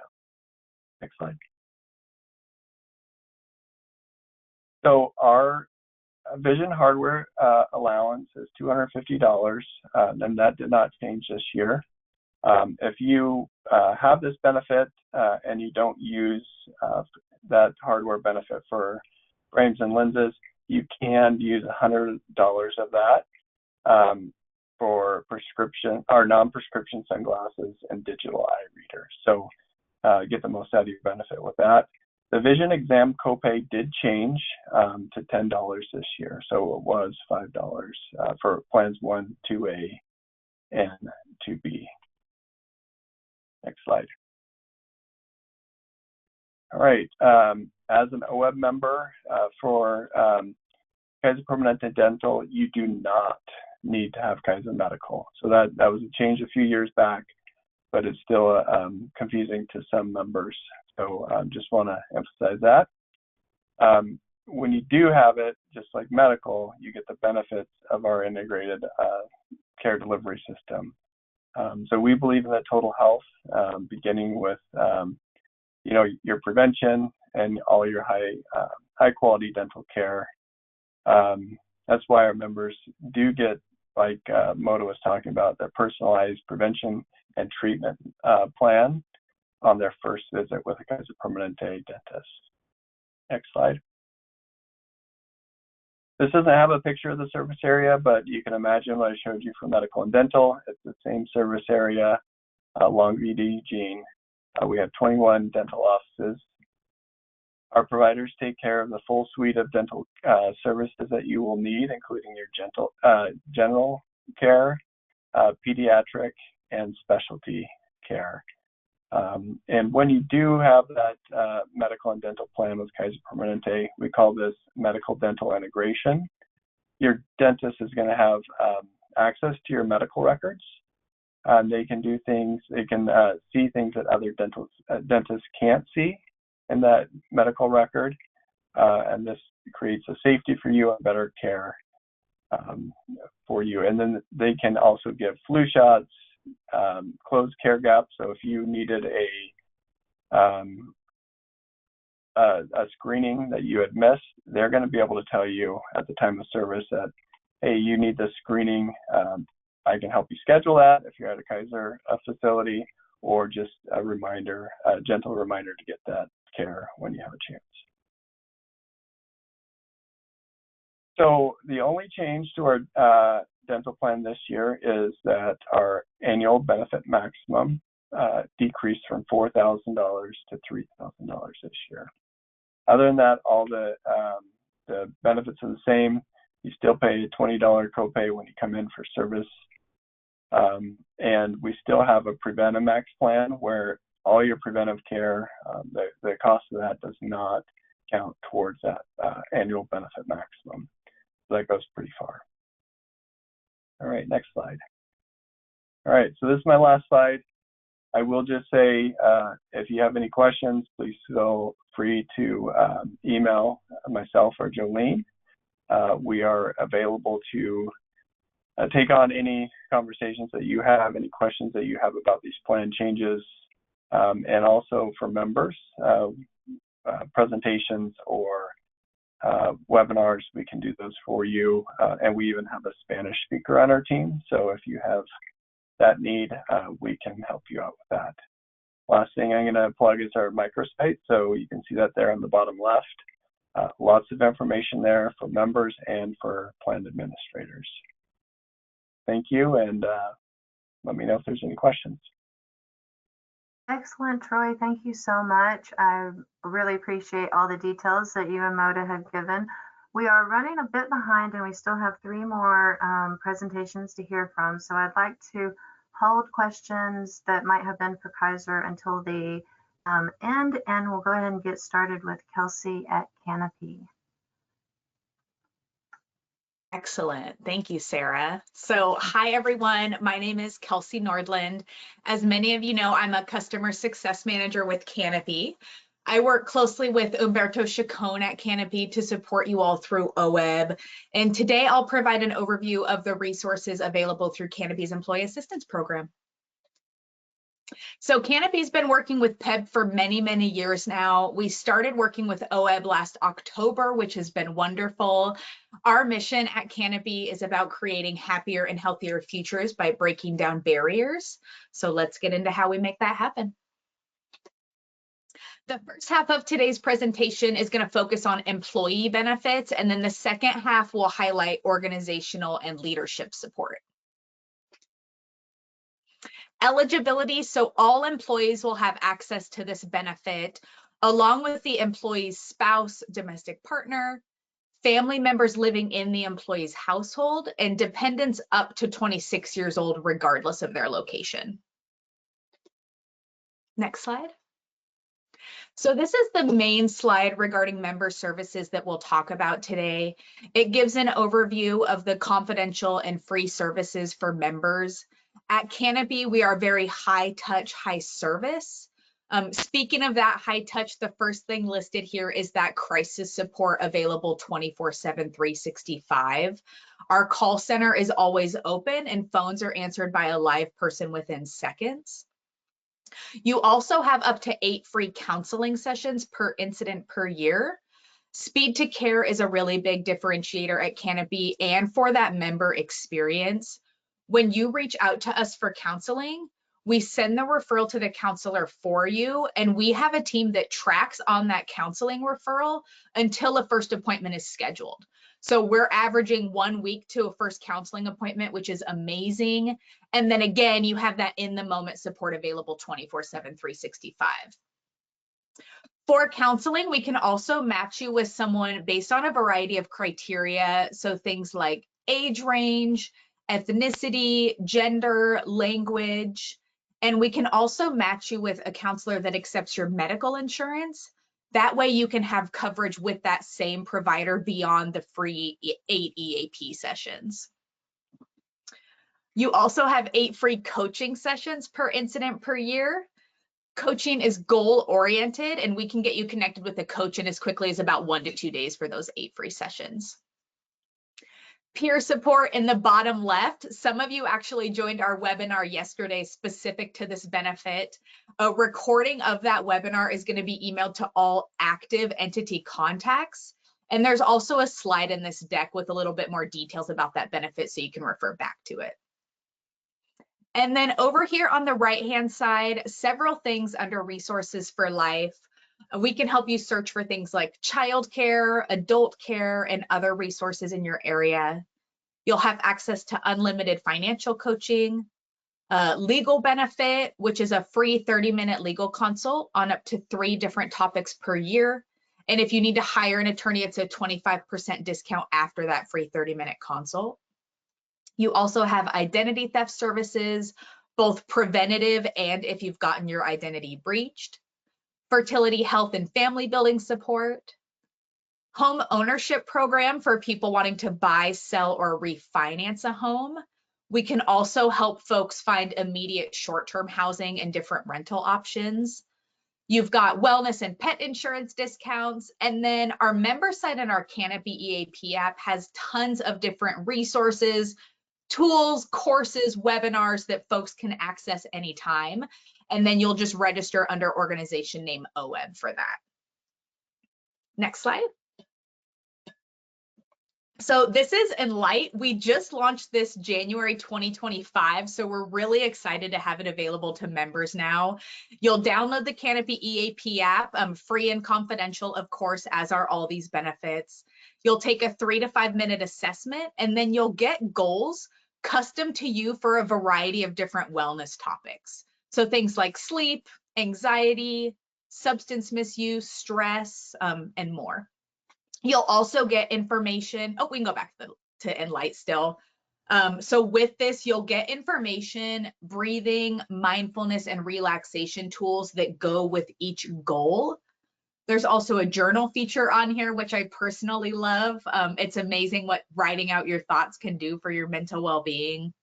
Next slide. So our vision hardware allowance is $250, and that did not change this year. If you have this benefit and you don't use that hardware benefit for frames and lenses, you can use $100 of that for prescription or non-prescription sunglasses and digital eye readers. So get the most out of your benefit with that. The vision exam copay did change to $10 this year. So it was $5 for plans 1, 2A, and 2B. Next slide. All right. As an OEBB member for Kaiser Permanente Dental, you do not need to have Kaiser Medical. So that was a change a few years back, but it's still confusing to some members. So just want to emphasize that. When you do have it, just like medical, you get the benefits of our integrated care delivery system. So we believe in the total health, beginning with your prevention and all your high quality dental care. That's why our members do get, like Moda was talking about, their personalized prevention and treatment plan on their first visit with a Kaiser Permanente dentist. Next slide. This doesn't have a picture of the service area, but you can imagine what I showed you for medical and dental. It's the same service area, Long Beach, Eugene. We have 21 dental offices. Our providers take care of the full suite of dental services that you will need, including your general care, pediatric, and specialty care. And when you do have that medical and dental plan with Kaiser Permanente, we call this medical dental integration. Your dentist is going to have access to your medical records. They can do things, they can see things that other dentists can't see in that medical record. And this creates a safety for you and better care for you. And then they can also give flu shots, close care gaps. So if you needed a screening that you had missed, they're going to be able to tell you at the time of service that, hey, you need this screening. I can help you schedule that if you're at a Kaiser facility, or just a reminder, a gentle reminder to get that care when you have a chance. So the only change to our dental plan this year is that our annual benefit maximum decreased from $4,000 to $3,000 this year. Other than that, all the benefits are the same. You still pay a $20 copay when you come in for service. And we still have a Preventimax plan where all your preventive care, the cost of that does not count towards that annual benefit maximum. So that goes pretty far. All right, next slide. All right, so this is my last slide. I will just say, if you have any questions, please feel free to email myself or Jolene. We are available to take on any conversations that you have, any questions that you have about these plan changes, and also for members, presentations or webinars, we can do those for you. And we even have a Spanish speaker on our team. So if you have that need, we can help you out with that. Last thing I'm going to plug is our microsite. So you can see that there on the bottom left. Lots of information there for members and for plan administrators. Thank you, and let me know if there's any questions. Excellent, Troy. Thank you so much. I really appreciate all the details that you and Moda have given. We are running a bit behind, and we still have 3 more presentations to hear from. So I'd like to hold questions that might have been for Kaiser until the end, and we'll go ahead and get started with Kelsey at Canopy. Excellent. Thank you, Sarah. So hi, everyone. My name is Kelsey Nordland. As many of you know, I'm a customer success manager with Canopy. I work closely with Umberto Chacon at Canopy to support you all through OEBB. And today I'll provide an overview of the resources available through Canopy's Employee Assistance Program. So Canopy's been working with PEB for many, many years now. We started working with OEBB last October, which has been wonderful. Our mission at Canopy is about creating happier and healthier futures by breaking down barriers. So let's get into how we make that happen. The first half of today's presentation is going to focus on employee benefits, and then the second half will highlight organizational and leadership support. Eligibility, so all employees will have access to this benefit, along with the employee's spouse, domestic partner, family members living in the employee's household, and dependents up to 26 years old, regardless of their location. Next slide. So this is the main slide regarding member services that we'll talk about today. It gives an overview of the confidential and free services for members. At Canopy, we are very high touch, high service. Speaking of that high touch, the first thing listed here is that crisis support available 24/7, 365. Our call center is always open and phones are answered by a live person within seconds. You also have up to 8 free counseling sessions per incident per year. Speed to care is a really big differentiator at Canopy and for that member experience. When you reach out to us for counseling, we send the referral to the counselor for you, and we have a team that tracks on that counseling referral until a first appointment is scheduled. So we're averaging 1 week to a first counseling appointment, which is amazing. And then again, you have that in the moment support available 24/7, 365. For counseling, we can also match you with someone based on a variety of criteria. So things like age range, ethnicity, gender, language. And we can also match you with a counselor that accepts your medical insurance. That way you can have coverage with that same provider beyond the free 8 EAP sessions. You also have 8 free coaching sessions per incident per year. Coaching is goal oriented, and we can get you connected with a coach in as quickly as about 1 to 2 days for those 8 free sessions. Peer support in the bottom left. Some of you actually joined our webinar yesterday specific to this benefit. A recording of that webinar is going to be emailed to all active entity contacts. And there's also a slide in this deck with a little bit more details about that benefit, so you can refer back to it. And then over here on the right-hand side, several things under resources for life. We can help you search for things like childcare, adult care, and other resources in your area. You'll have access to unlimited financial coaching, legal benefit, which is a free 30-minute legal consult on up to 3 different topics per year. And if you need to hire an attorney, it's a 25% discount after that free 30-minute consult. You also have identity theft services, both preventative and if you've gotten your identity breached, fertility, health, and family building support, home ownership program for people wanting to buy, sell, or refinance a home. We can also help folks find immediate short-term housing and different rental options. You've got wellness and pet insurance discounts. And then our member site and our Canopy EAP app has tons of different resources, tools, courses, webinars that folks can access anytime. And then you'll just register under organization name OEBB for that. Next slide. So this is Enlight. We just launched this January 2025, so we're really excited to have it available to members now. You'll download the Canopy EAP app, free and confidential, of course, as are all these benefits. You'll take a 3 to 5 minute assessment, and then you'll get goals custom to you for a variety of different wellness topics. So things like sleep, anxiety, substance misuse, stress, and more. You'll also get information. Oh, we can go back to Enlight still. So with this, you'll get information, breathing, mindfulness, and relaxation tools that go with each goal. There's also a journal feature on here, which I personally love. It's amazing what writing out your thoughts can do for your mental well-being.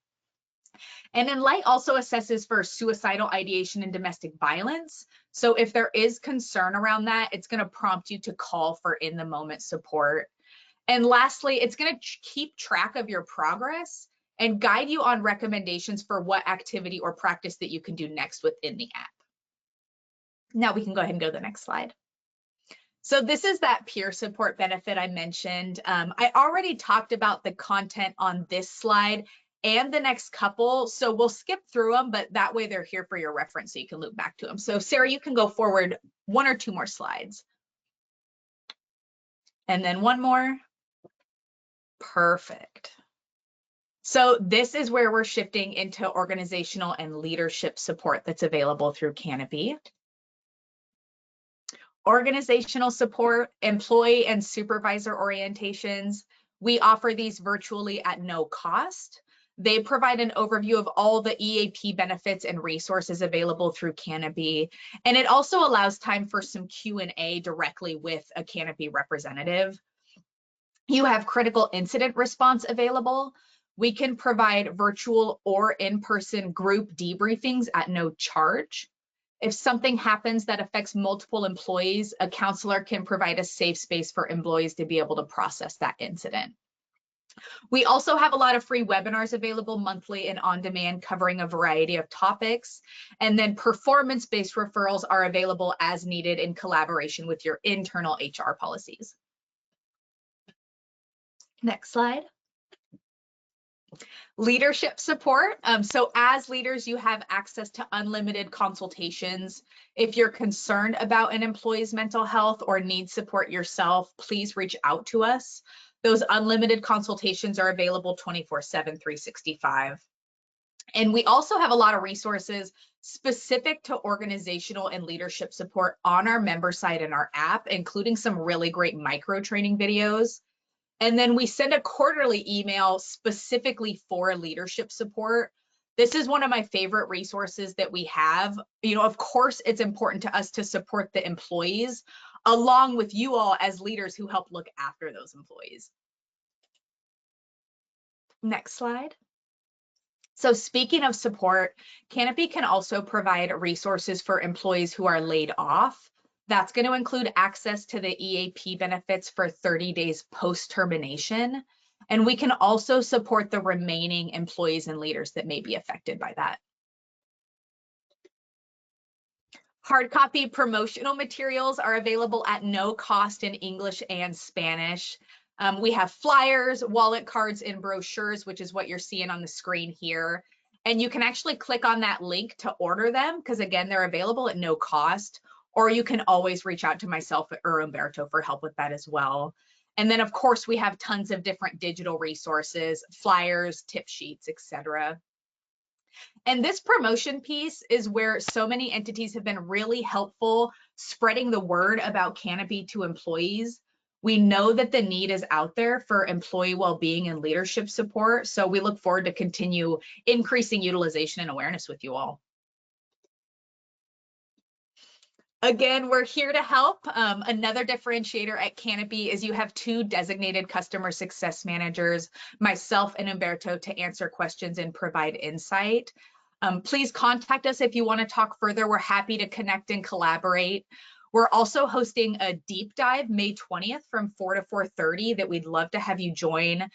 And Enlight also assesses for suicidal ideation and domestic violence. So if there is concern around that, it's going to prompt you to call for in-the-moment support. And lastly, it's going to keep track of your progress and guide you on recommendations for what activity or practice that you can do next within the app. Now we can go ahead and go to the next slide. So this is that peer support benefit I mentioned. I already talked about the content on this slide and the next couple, so we'll skip through them, but that way they're here for your reference so you can loop back to them. So Sarah, you can go forward 1 or 2 more slides. And then 1 more. Perfect. So this is where we're shifting into organizational and leadership support that's available through Canopy. Organizational support, employee and supervisor orientations. We offer these virtually at no cost. They provide an overview of all the EAP benefits and resources available through Canopy. And it also allows time for some Q&A directly with a Canopy representative. You have critical incident response available. We can provide virtual or in-person group debriefings at no charge. If something happens that affects multiple employees, a counselor can provide a safe space for employees to be able to process that incident. We also have a lot of free webinars available monthly and on demand covering a variety of topics. And then performance-based referrals are available as needed in collaboration with your internal HR policies. Next slide. Leadership support. So as leaders, you have access to unlimited consultations. If you're concerned about an employee's mental health or need support yourself, please reach out to us. Those unlimited consultations are available 24/7, 365. And we also have a lot of resources specific to organizational and leadership support on our member site and our app, including some really great micro training videos. And then we send a quarterly email specifically for leadership support. This is one of my favorite resources that we have. You know, of course, it's important to us to support the employees along with you all as leaders who help look after those employees. Next slide. So speaking of support, Canopy can also provide resources for employees who are laid off. That's going to include access to the EAP benefits for 30 days post-termination. And we can also support the remaining employees and leaders that may be affected by that. Hard copy promotional materials are available at no cost in English and Spanish. We have flyers, wallet cards, and brochures, which is what you're seeing on the screen here. And you can actually click on that link to order them because, again, they're available at no cost. Or you can always reach out to myself or Umberto for help with that as well. And then, of course, we have tons of different digital resources, flyers, tip sheets, etc. And this promotion piece is where so many entities have been really helpful spreading the word about Canopy to employees. We know that the need is out there for employee well-being and leadership support. So we look forward to continue increasing utilization and awareness with you all. Again, we're here to help. Another differentiator at Canopy is you have 2 designated customer success managers, myself and Umberto, to answer questions and provide insight. Please contact us if you want to talk further. We're happy to connect and collaborate. We're also hosting a deep dive May 20th from 4 to 4:30 that we'd love to have you join.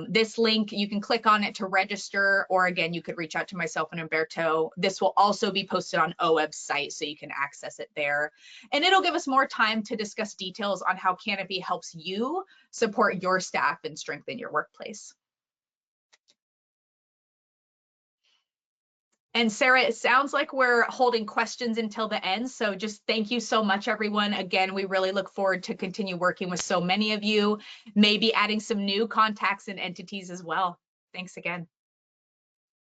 This link, you can click on it to register, or again, you could reach out to myself and Umberto. This will also be posted on OEBB's site, so you can access it there. And it'll give us more time to discuss details on how Canopy helps you support your staff and strengthen your workplace. And Sarah, it sounds like we're holding questions until the end. So just thank you so much, everyone. Again, we really look forward to continue working with so many of you, maybe adding some new contacts and entities as well. Thanks again.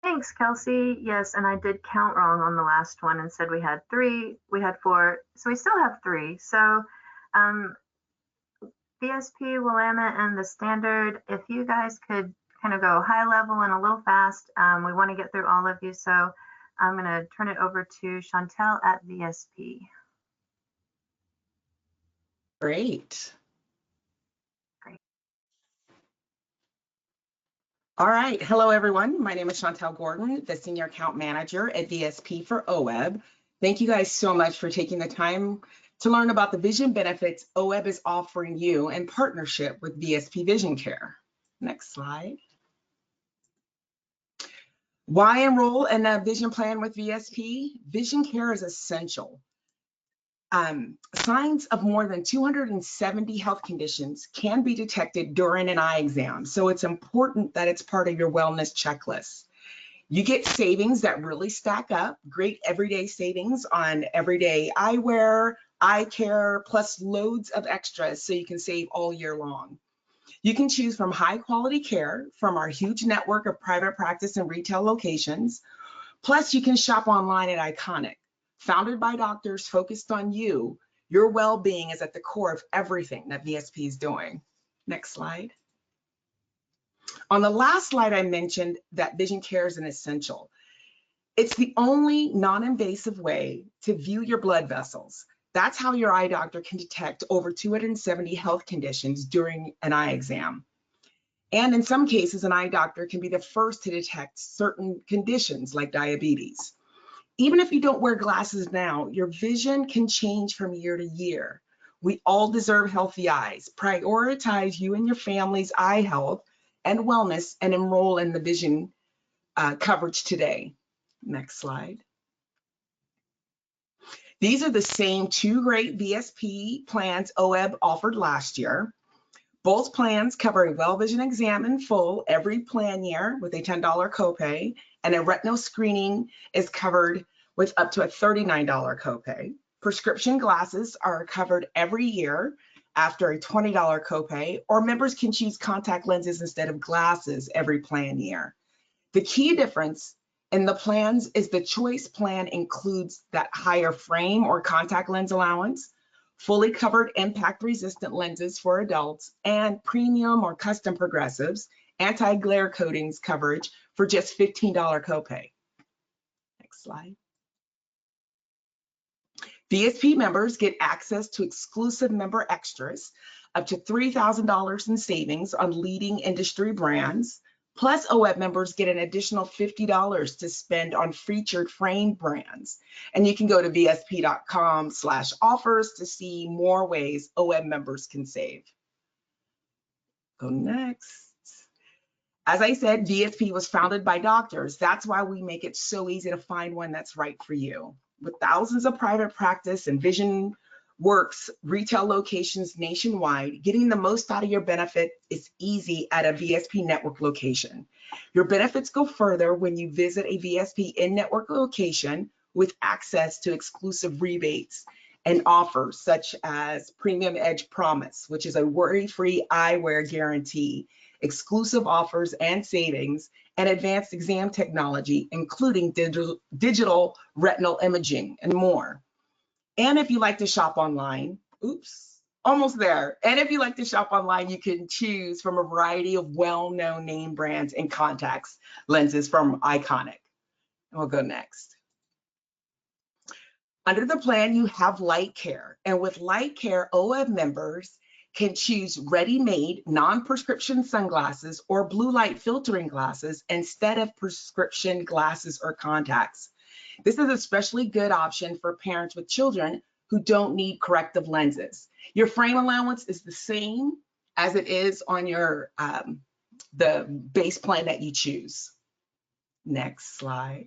Thanks, Kelsey. Yes, and I did count wrong on the last one and said we had 3, we had 4, so we still have 3. So VSP, Willamette, and the standard, if you guys could kind of go high level and a little fast, we want to get through all of you. So I'm going to turn it over to Chantel at VSP. Great. All right. Hello, everyone. My name is Chantel Gordon, the Senior Account Manager at VSP for OEBB. Thank you guys so much for taking the time to learn about the vision benefits OEBB is offering you in partnership with VSP Vision Care. Next slide. Why enroll in a vision plan with VSP? Vision care is essential. Signs of more than 270 health conditions can be detected during an eye exam, so it's important that it's part of your wellness checklist. You get savings that really stack up, great everyday savings on everyday eyewear, eye care, plus loads of extras so you can save all year long. You can choose from high quality care from our huge network of private practice and retail locations. Plus, you can shop online at Iconic. Founded by doctors focused on you, your well-being is at the core of everything that VSP is doing. Next slide. On the last slide, I mentioned that vision care is an essential. It's the only non-invasive way to view your blood vessels. That's how your eye doctor can detect over 270 health conditions during an eye exam. And in some cases, an eye doctor can be the first to detect certain conditions like diabetes. Even if you don't wear glasses now, your vision can change from year to year. We all deserve healthy eyes. Prioritize you and your family's eye health and wellness and enroll in the vision coverage today. Next slide. These are the same two great VSP plans OEB offered last year. Both plans cover a well vision exam in full every plan year with a $10 copay, and a retinal screening is covered with up to a $39 copay. Prescription glasses are covered every year after a $20 copay, or members can choose contact lenses instead of glasses every plan year. The key difference in the plans is the choice plan includes that higher frame or contact lens allowance, fully covered impact resistant lenses for adults, and premium or custom progressives, anti-glare coatings coverage for just $15 copay. Next slide. VSP members get access to exclusive member extras, up to $3,000 in savings on leading industry brands. Plus, OEB members get an additional $50 to spend on featured frame brands. And you can go to vsp.com/offers to see more ways OEB members can save. Go next. As I said, VSP was founded by doctors. That's why we make it so easy to find one that's right for you. With thousands of private practice and Vision Works retail locations nationwide, getting the most out of your benefit is easy at a VSP network location. Your benefits go further when you visit a VSP in-network location with access to exclusive rebates and offers such as Premium Edge Promise, which is a worry-free eyewear guarantee, exclusive offers and savings, and advanced exam technology, including digital retinal imaging and more. And if you like to shop online, almost there. And if you like to shop online, you can choose from a variety of well-known name brands and contacts lenses from Iconic. And we'll go next. Under the plan, you have Light Care. And with Light Care, OEB members can choose ready-made non-prescription sunglasses or blue light filtering glasses instead of prescription glasses or contacts. This is an especially good option for parents with children who don't need corrective lenses. Your frame allowance is the same as it is on your the base plan that you choose. Next slide.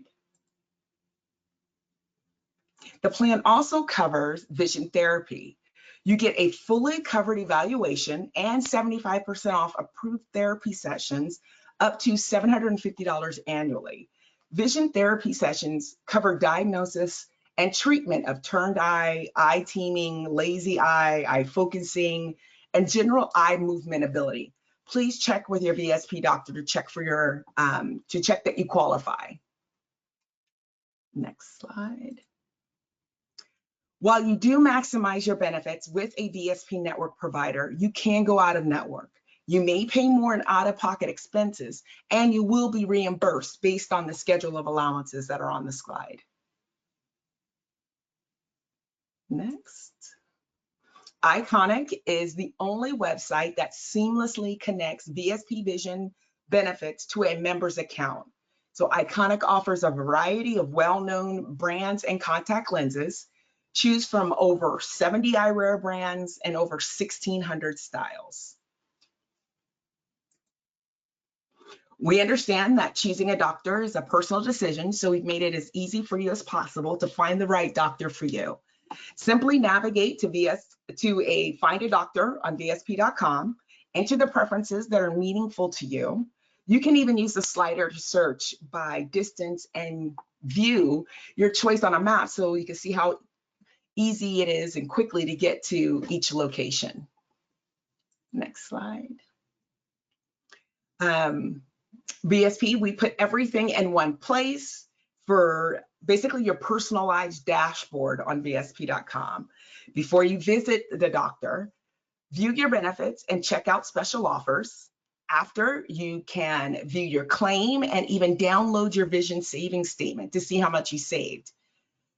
The plan also covers vision therapy. You get a fully covered evaluation and 75% off approved therapy sessions up to $750 annually. Vision therapy sessions cover diagnosis and treatment of turned eye, eye teaming, lazy eye focusing, and general eye movement ability. Please check with your VSP doctor to check for your to check that you qualify. Next slide. While you do maximize your benefits with a VSP network provider, you can go out of network. You may pay more in out-of-pocket expenses, and you will be reimbursed based on the schedule of allowances that are on the slide. Next. Iconic is the only website that seamlessly connects VSP Vision benefits to a member's account. So Iconic offers a variety of well-known brands and contact lenses. Choose from over 70 eyewear brands and over 1,600 styles. We understand that choosing a doctor is a personal decision, so we've made it as easy for you as possible to find the right doctor for you. Simply navigate to Find a Doctor on VSP.com, enter the preferences that are meaningful to you. You can even use the slider to search by distance and view your choice on a map so you can see how easy it is and quickly to get to each location. Next slide. VSP, we put everything in one place for basically your personalized dashboard on VSP.com. Before you visit the doctor, view your benefits and check out special offers. After, you can view your claim and even download your vision savings statement to see how much you saved.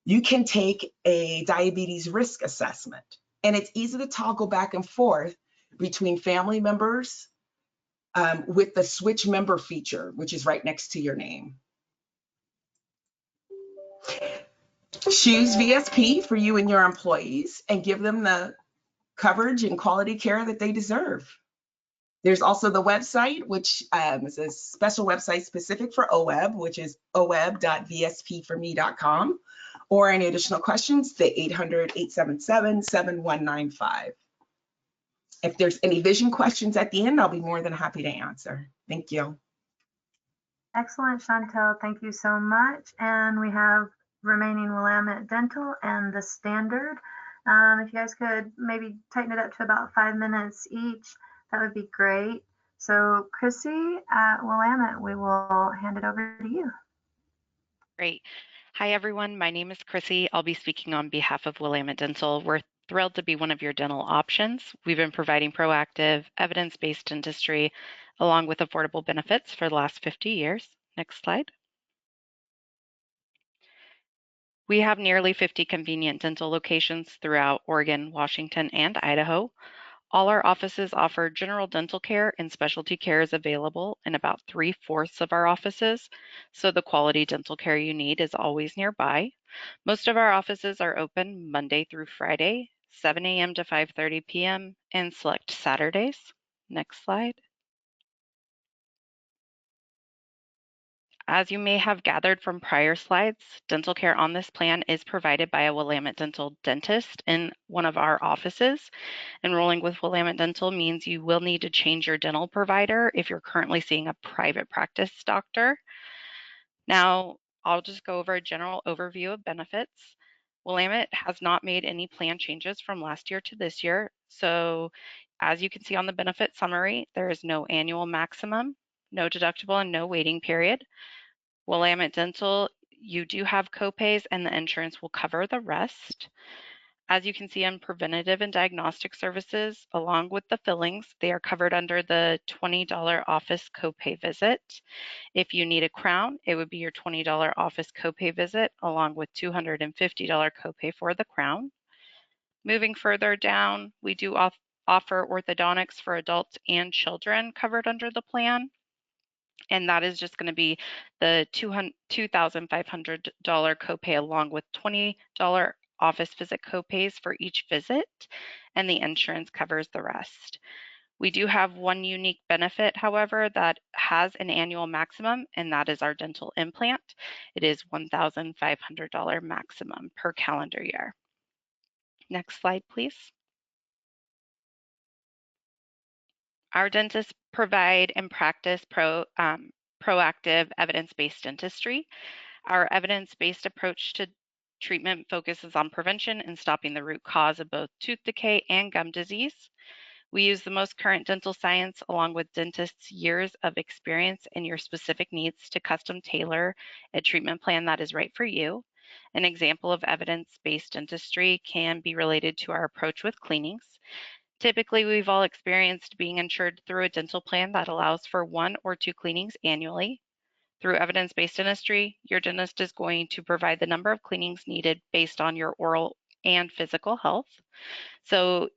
You can take a diabetes risk assessment, and it's easy to toggle back and forth between family members with the switch member feature, which is right next to your name. Choose VSP for you and your employees and give them the coverage and quality care that they deserve. There's also the website, which is a special website specific for OEB, which is oeb.vspforme.com. Or any additional questions, the 800-877-7195. If there's any vision questions at the end, I'll be more than happy to answer. Thank you. Excellent, Chantel. Thank you so much. And we have remaining Willamette Dental and the standard. If you guys could maybe tighten it up to about 5 minutes each, that would be great. So Chrissy at Willamette, we will hand it over to you. Great. Hi, everyone. My name is Chrissy. I'll be speaking on behalf of Willamette Dental. We're thrilled to be one of your dental options. We've been providing proactive, evidence-based dentistry along with affordable benefits for the last 50 years. Next slide. We have nearly 50 convenient dental locations throughout Oregon, Washington, and Idaho. All our offices offer general dental care, and specialty care is available in about 3/4 of our offices, so the quality dental care you need is always nearby. Most of our offices are open Monday through Friday, 7 a.m. to 5:30 p.m., and select Saturdays. Next slide. As you may have gathered from prior slides, dental care on this plan is provided by a Willamette Dental dentist in one of our offices. Enrolling with Willamette Dental means you will need to change your dental provider if you're currently seeing a private practice doctor. Now, I'll just go over a general overview of benefits. Willamette has not made any plan changes from last year to this year. So as you can see on the benefit summary, there is no annual maximum, no deductible, and no waiting period. Willamette Dental, you do have copays and the insurance will cover the rest. As you can see on preventative and diagnostic services, along with the fillings, they are covered under the $20 office copay visit. If you need a crown, it would be your $20 office copay visit, along with $250 copay for the crown. Moving further down, we do offer orthodontics for adults and children covered under the plan. And that is just going to be the $2,500 copay along with $20 office visit copays for each visit, and the insurance covers the rest. We do have one unique benefit, however, that has an annual maximum, and that is our dental implant. It is $1,500 maximum per calendar year. Next slide, please. Our dentists provide and practice proactive evidence-based dentistry. Our evidence-based approach to treatment focuses on prevention and stopping the root cause of both tooth decay and gum disease. We use the most current dental science along with dentists' years of experience and your specific needs to custom tailor a treatment plan that is right for you. An example of evidence-based dentistry can be related to our approach with cleanings. Typically, we've all experienced being insured through a dental plan that allows for 1 or 2 cleanings annually. Through evidence-based dentistry, your dentist is going to provide the number of cleanings needed based on your oral and physical health. So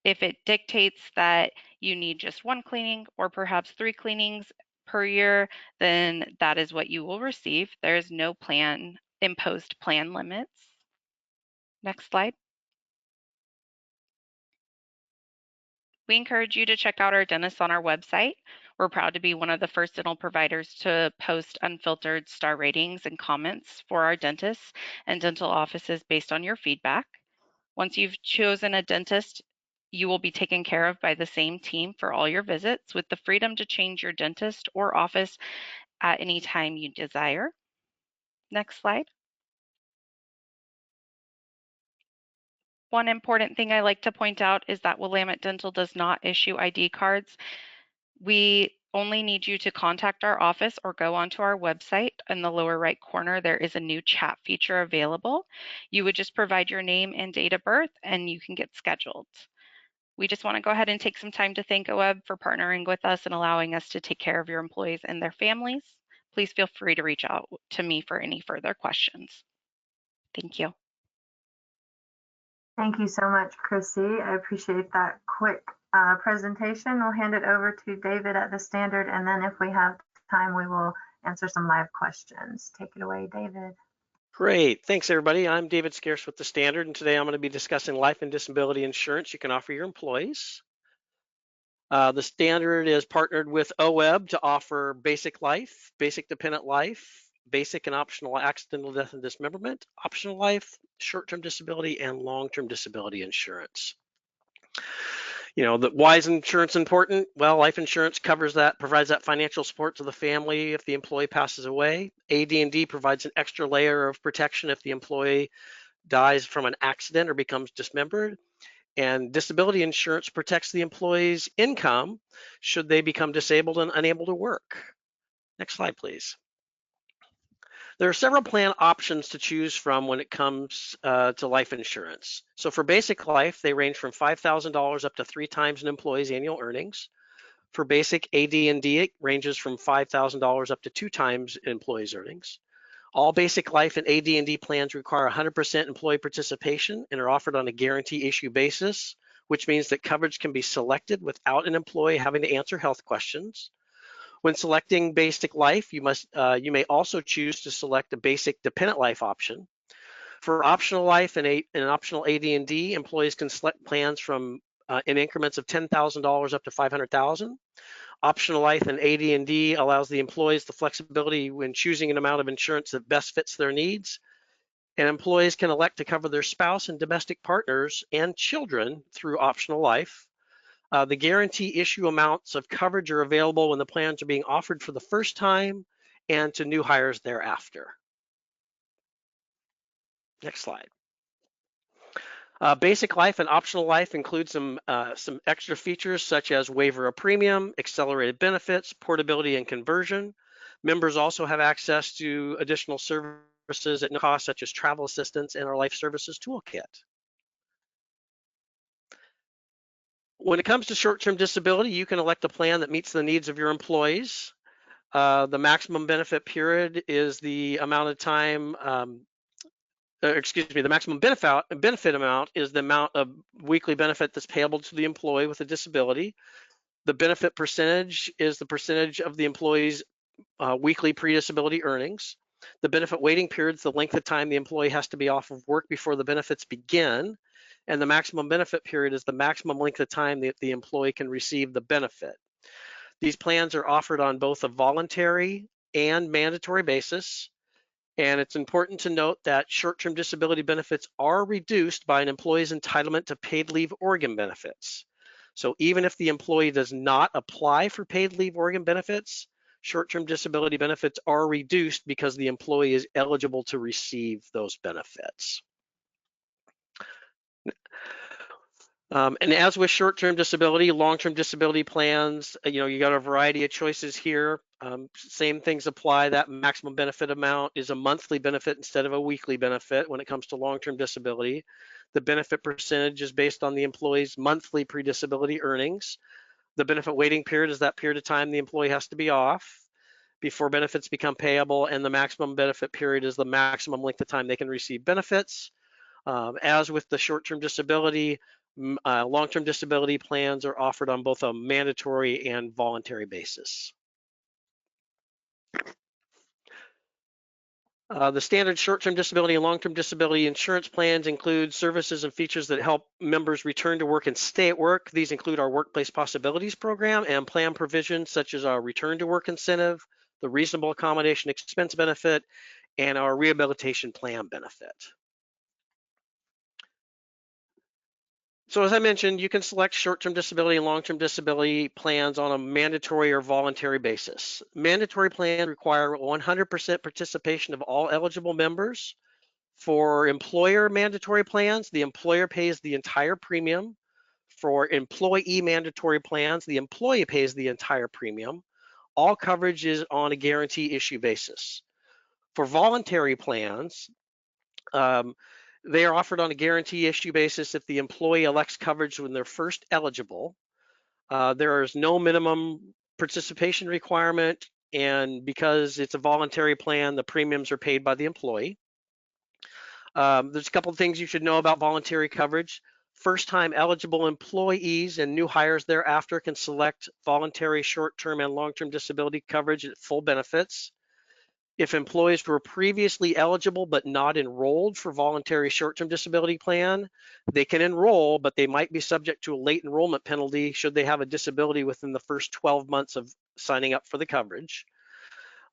if it dictates that you need just 1 cleaning or perhaps 3 cleanings per year, then that is what you will receive. There is no imposed plan limits. Next slide. We encourage you to check out our dentists on our website. We're proud to be one of the first dental providers to post unfiltered star ratings and comments for our dentists and dental offices based on your feedback. Once you've chosen a dentist, you will be taken care of by the same team for all your visits with the freedom to change your dentist or office at any time you desire. Next slide. One important thing I like to point out is that Willamette Dental does not issue ID cards. We only need you to contact our office or go onto our website. In the lower right corner, there is a new chat feature available. You would just provide your name and date of birth and you can get scheduled. We just want to go ahead and take some time to thank OEB for partnering with us and allowing us to take care of your employees and their families. Please feel free to reach out to me for any further questions. Thank you. Thank you so much, Chrissy. I appreciate that quick presentation. We'll hand it over to David at the Standard, and then if we have time, we will answer some live questions. Take it away, David. Great. Thanks, everybody. I'm David Scarce with the Standard, and today I'm going to be discussing life and disability insurance you can offer your employees. The Standard is partnered with OEBB to offer basic life, basic dependent life, basic and optional accidental death and dismemberment, optional life, short-term disability, and long-term disability insurance. Why is insurance important? Well, life insurance covers that, provides that financial support to the family if the employee passes away. AD&D provides an extra layer of protection if the employee dies from an accident or becomes dismembered. And disability insurance protects the employee's income should they become disabled and unable to work. Next slide, please. There are several plan options to choose from when it comes to life insurance. So for basic life, they range from $5,000 up to 3 times an employee's annual earnings. For basic AD&D, it ranges from $5,000 up to 2 times an employee's earnings. All basic life and AD&D plans require 100% employee participation and are offered on a guarantee issue basis, which means that coverage can be selected without an employee having to answer health questions. When selecting basic life, you may also choose to select a basic dependent life option. For optional life and optional AD&D, employees can select plans from in increments of $10,000 up to $500,000. Optional life and AD&D allows the employees the flexibility when choosing an amount of insurance that best fits their needs. And employees can elect to cover their spouse and domestic partners and children through optional life. The guarantee issue amounts of coverage are available when the plans are being offered for the first time and to new hires thereafter. Next slide. Basic life and optional life include some extra features such as waiver of premium, accelerated benefits, portability and conversion. Members also have access to additional services at no cost, such as travel assistance and our life services toolkit. When it comes to short-term disability, you can elect a plan that meets the needs of your employees. The maximum benefit period is the amount of time, the maximum benefit amount is the amount of weekly benefit that's payable to the employee with a disability. The benefit percentage is the percentage of the employee's weekly pre-disability earnings. The benefit waiting period is the length of time the employee has to be off of work before the benefits begin. And the maximum benefit period is the maximum length of time that the employee can receive the benefit. These plans are offered on both a voluntary and mandatory basis. And it's important to note that short-term disability benefits are reduced by an employee's entitlement to paid leave Oregon benefits. So even if the employee does not apply for paid leave Oregon benefits, short-term disability benefits are reduced because the employee is eligible to receive those benefits. And as with short-term disability, long-term disability plans, you got a variety of choices here. Same things apply. That maximum benefit amount is a monthly benefit instead of a weekly benefit when it comes to long-term disability. The benefit percentage is based on the employee's monthly pre-disability earnings. The benefit waiting period is that period of time the employee has to be off before benefits become payable, and the maximum benefit period is the maximum length of time they can receive benefits. As with the short-term disability, long-term disability plans are offered on both a mandatory and voluntary basis. The standard short-term disability and long-term disability insurance plans include services and features that help members return to work and stay at work. These include our Workplace Possibilities program and plan provisions such as our return to work incentive, the reasonable accommodation expense benefit, and our rehabilitation plan benefit. So as I mentioned, you can select short-term disability and long-term disability plans on a mandatory or voluntary basis. Mandatory plans require 100% participation of all eligible members. For employer mandatory plans, the employer pays the entire premium. For employee mandatory plans, the employee pays the entire premium. All coverage is on a guarantee issue basis. For voluntary plans, They are offered on a guarantee issue basis if the employee elects coverage when they're first eligible. There is no minimum participation requirement, and because it's a voluntary plan, the premiums are paid by the employee. There's a couple of things you should know about voluntary coverage. First-time eligible employees and new hires thereafter can select voluntary short-term and long-term disability coverage at full benefits. If employees were previously eligible but not enrolled for voluntary short-term disability plan, they can enroll, but they might be subject to a late enrollment penalty should they have a disability within the first 12 months of signing up for the coverage.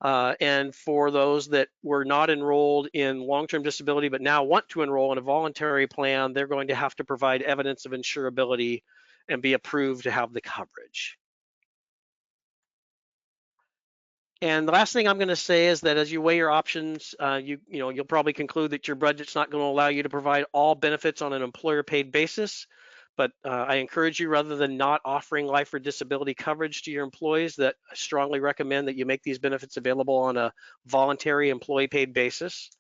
And for those that were not enrolled in long-term disability but now want to enroll in a voluntary plan, they're going to have to provide evidence of insurability and be approved to have the coverage. And the last thing I'm going to say is that as you weigh your options, you'll probably conclude that your budget's not going to allow you to provide all benefits on an employer-paid basis. But I encourage you, rather than not offering life or disability coverage to your employees, that I strongly recommend that you make these benefits available on a voluntary employee-paid basis.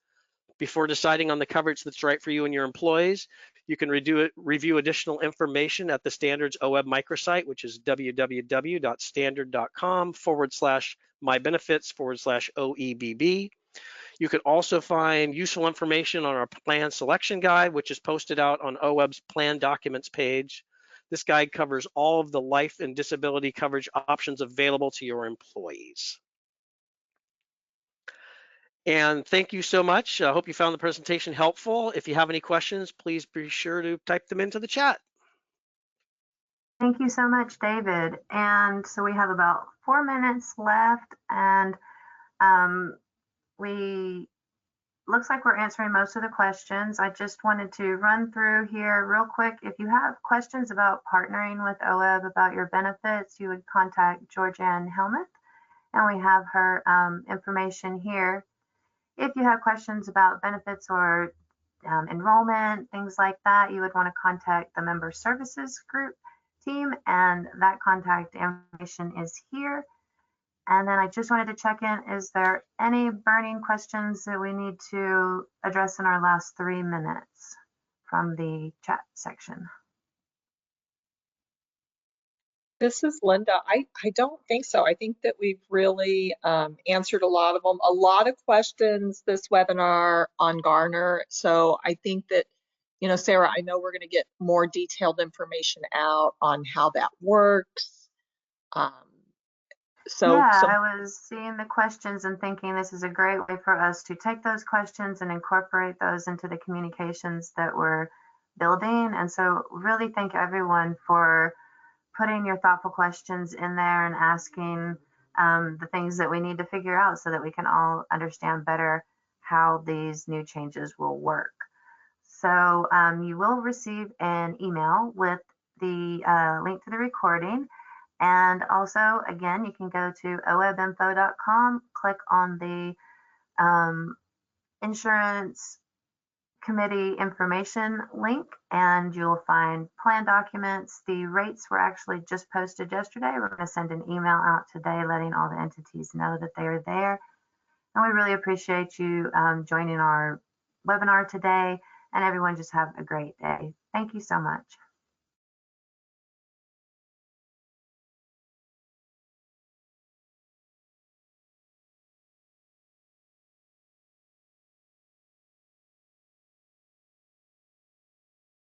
Before deciding on the coverage that's right for you and your employees, you can review additional information at the Standards OEB microsite, which is www.standard.com/mybenefits/OEBB. You can also find useful information on our plan selection guide, which is posted out on OEB's plan documents page. This guide covers all of the life and disability coverage options available to your employees. And thank you so much. I hope you found the presentation helpful. If you have any questions, please be sure to type them into the chat. Thank you so much, David. And so we have about 4 minutes left, and looks like we're answering most of the questions. I just wanted to run through here real quick. If you have questions about partnering with OEB about your benefits, you would contact Georgianne Helmuth, and we have her information here. If you have questions about benefits or enrollment, things like that, you would want to contact the Member Services Group team, and that contact information is here. And then I just wanted to check in, is there any burning questions that we need to address in our last 3 minutes from the chat section? This is Linda. I don't think so. I think that we've really answered a lot of them. A lot of questions this webinar on Garner. So I think that, Sarah, I know we're going to get more detailed information out on how that works. I was seeing the questions and thinking this is a great way for us to take those questions and incorporate those into the communications that we're building. And so really thank everyone for putting your thoughtful questions in there and asking the things that we need to figure out so that we can all understand better how these new changes will work. So you will receive an email with the link to the recording. And also, again, you can go to oebinfo.com, click on the insurance committee information link, and you'll find plan documents. The rates were actually just posted yesterday. We're going to send an email out today letting all the entities know that they are there. And we really appreciate you joining our webinar today, and everyone just have a great day. Thank you so much.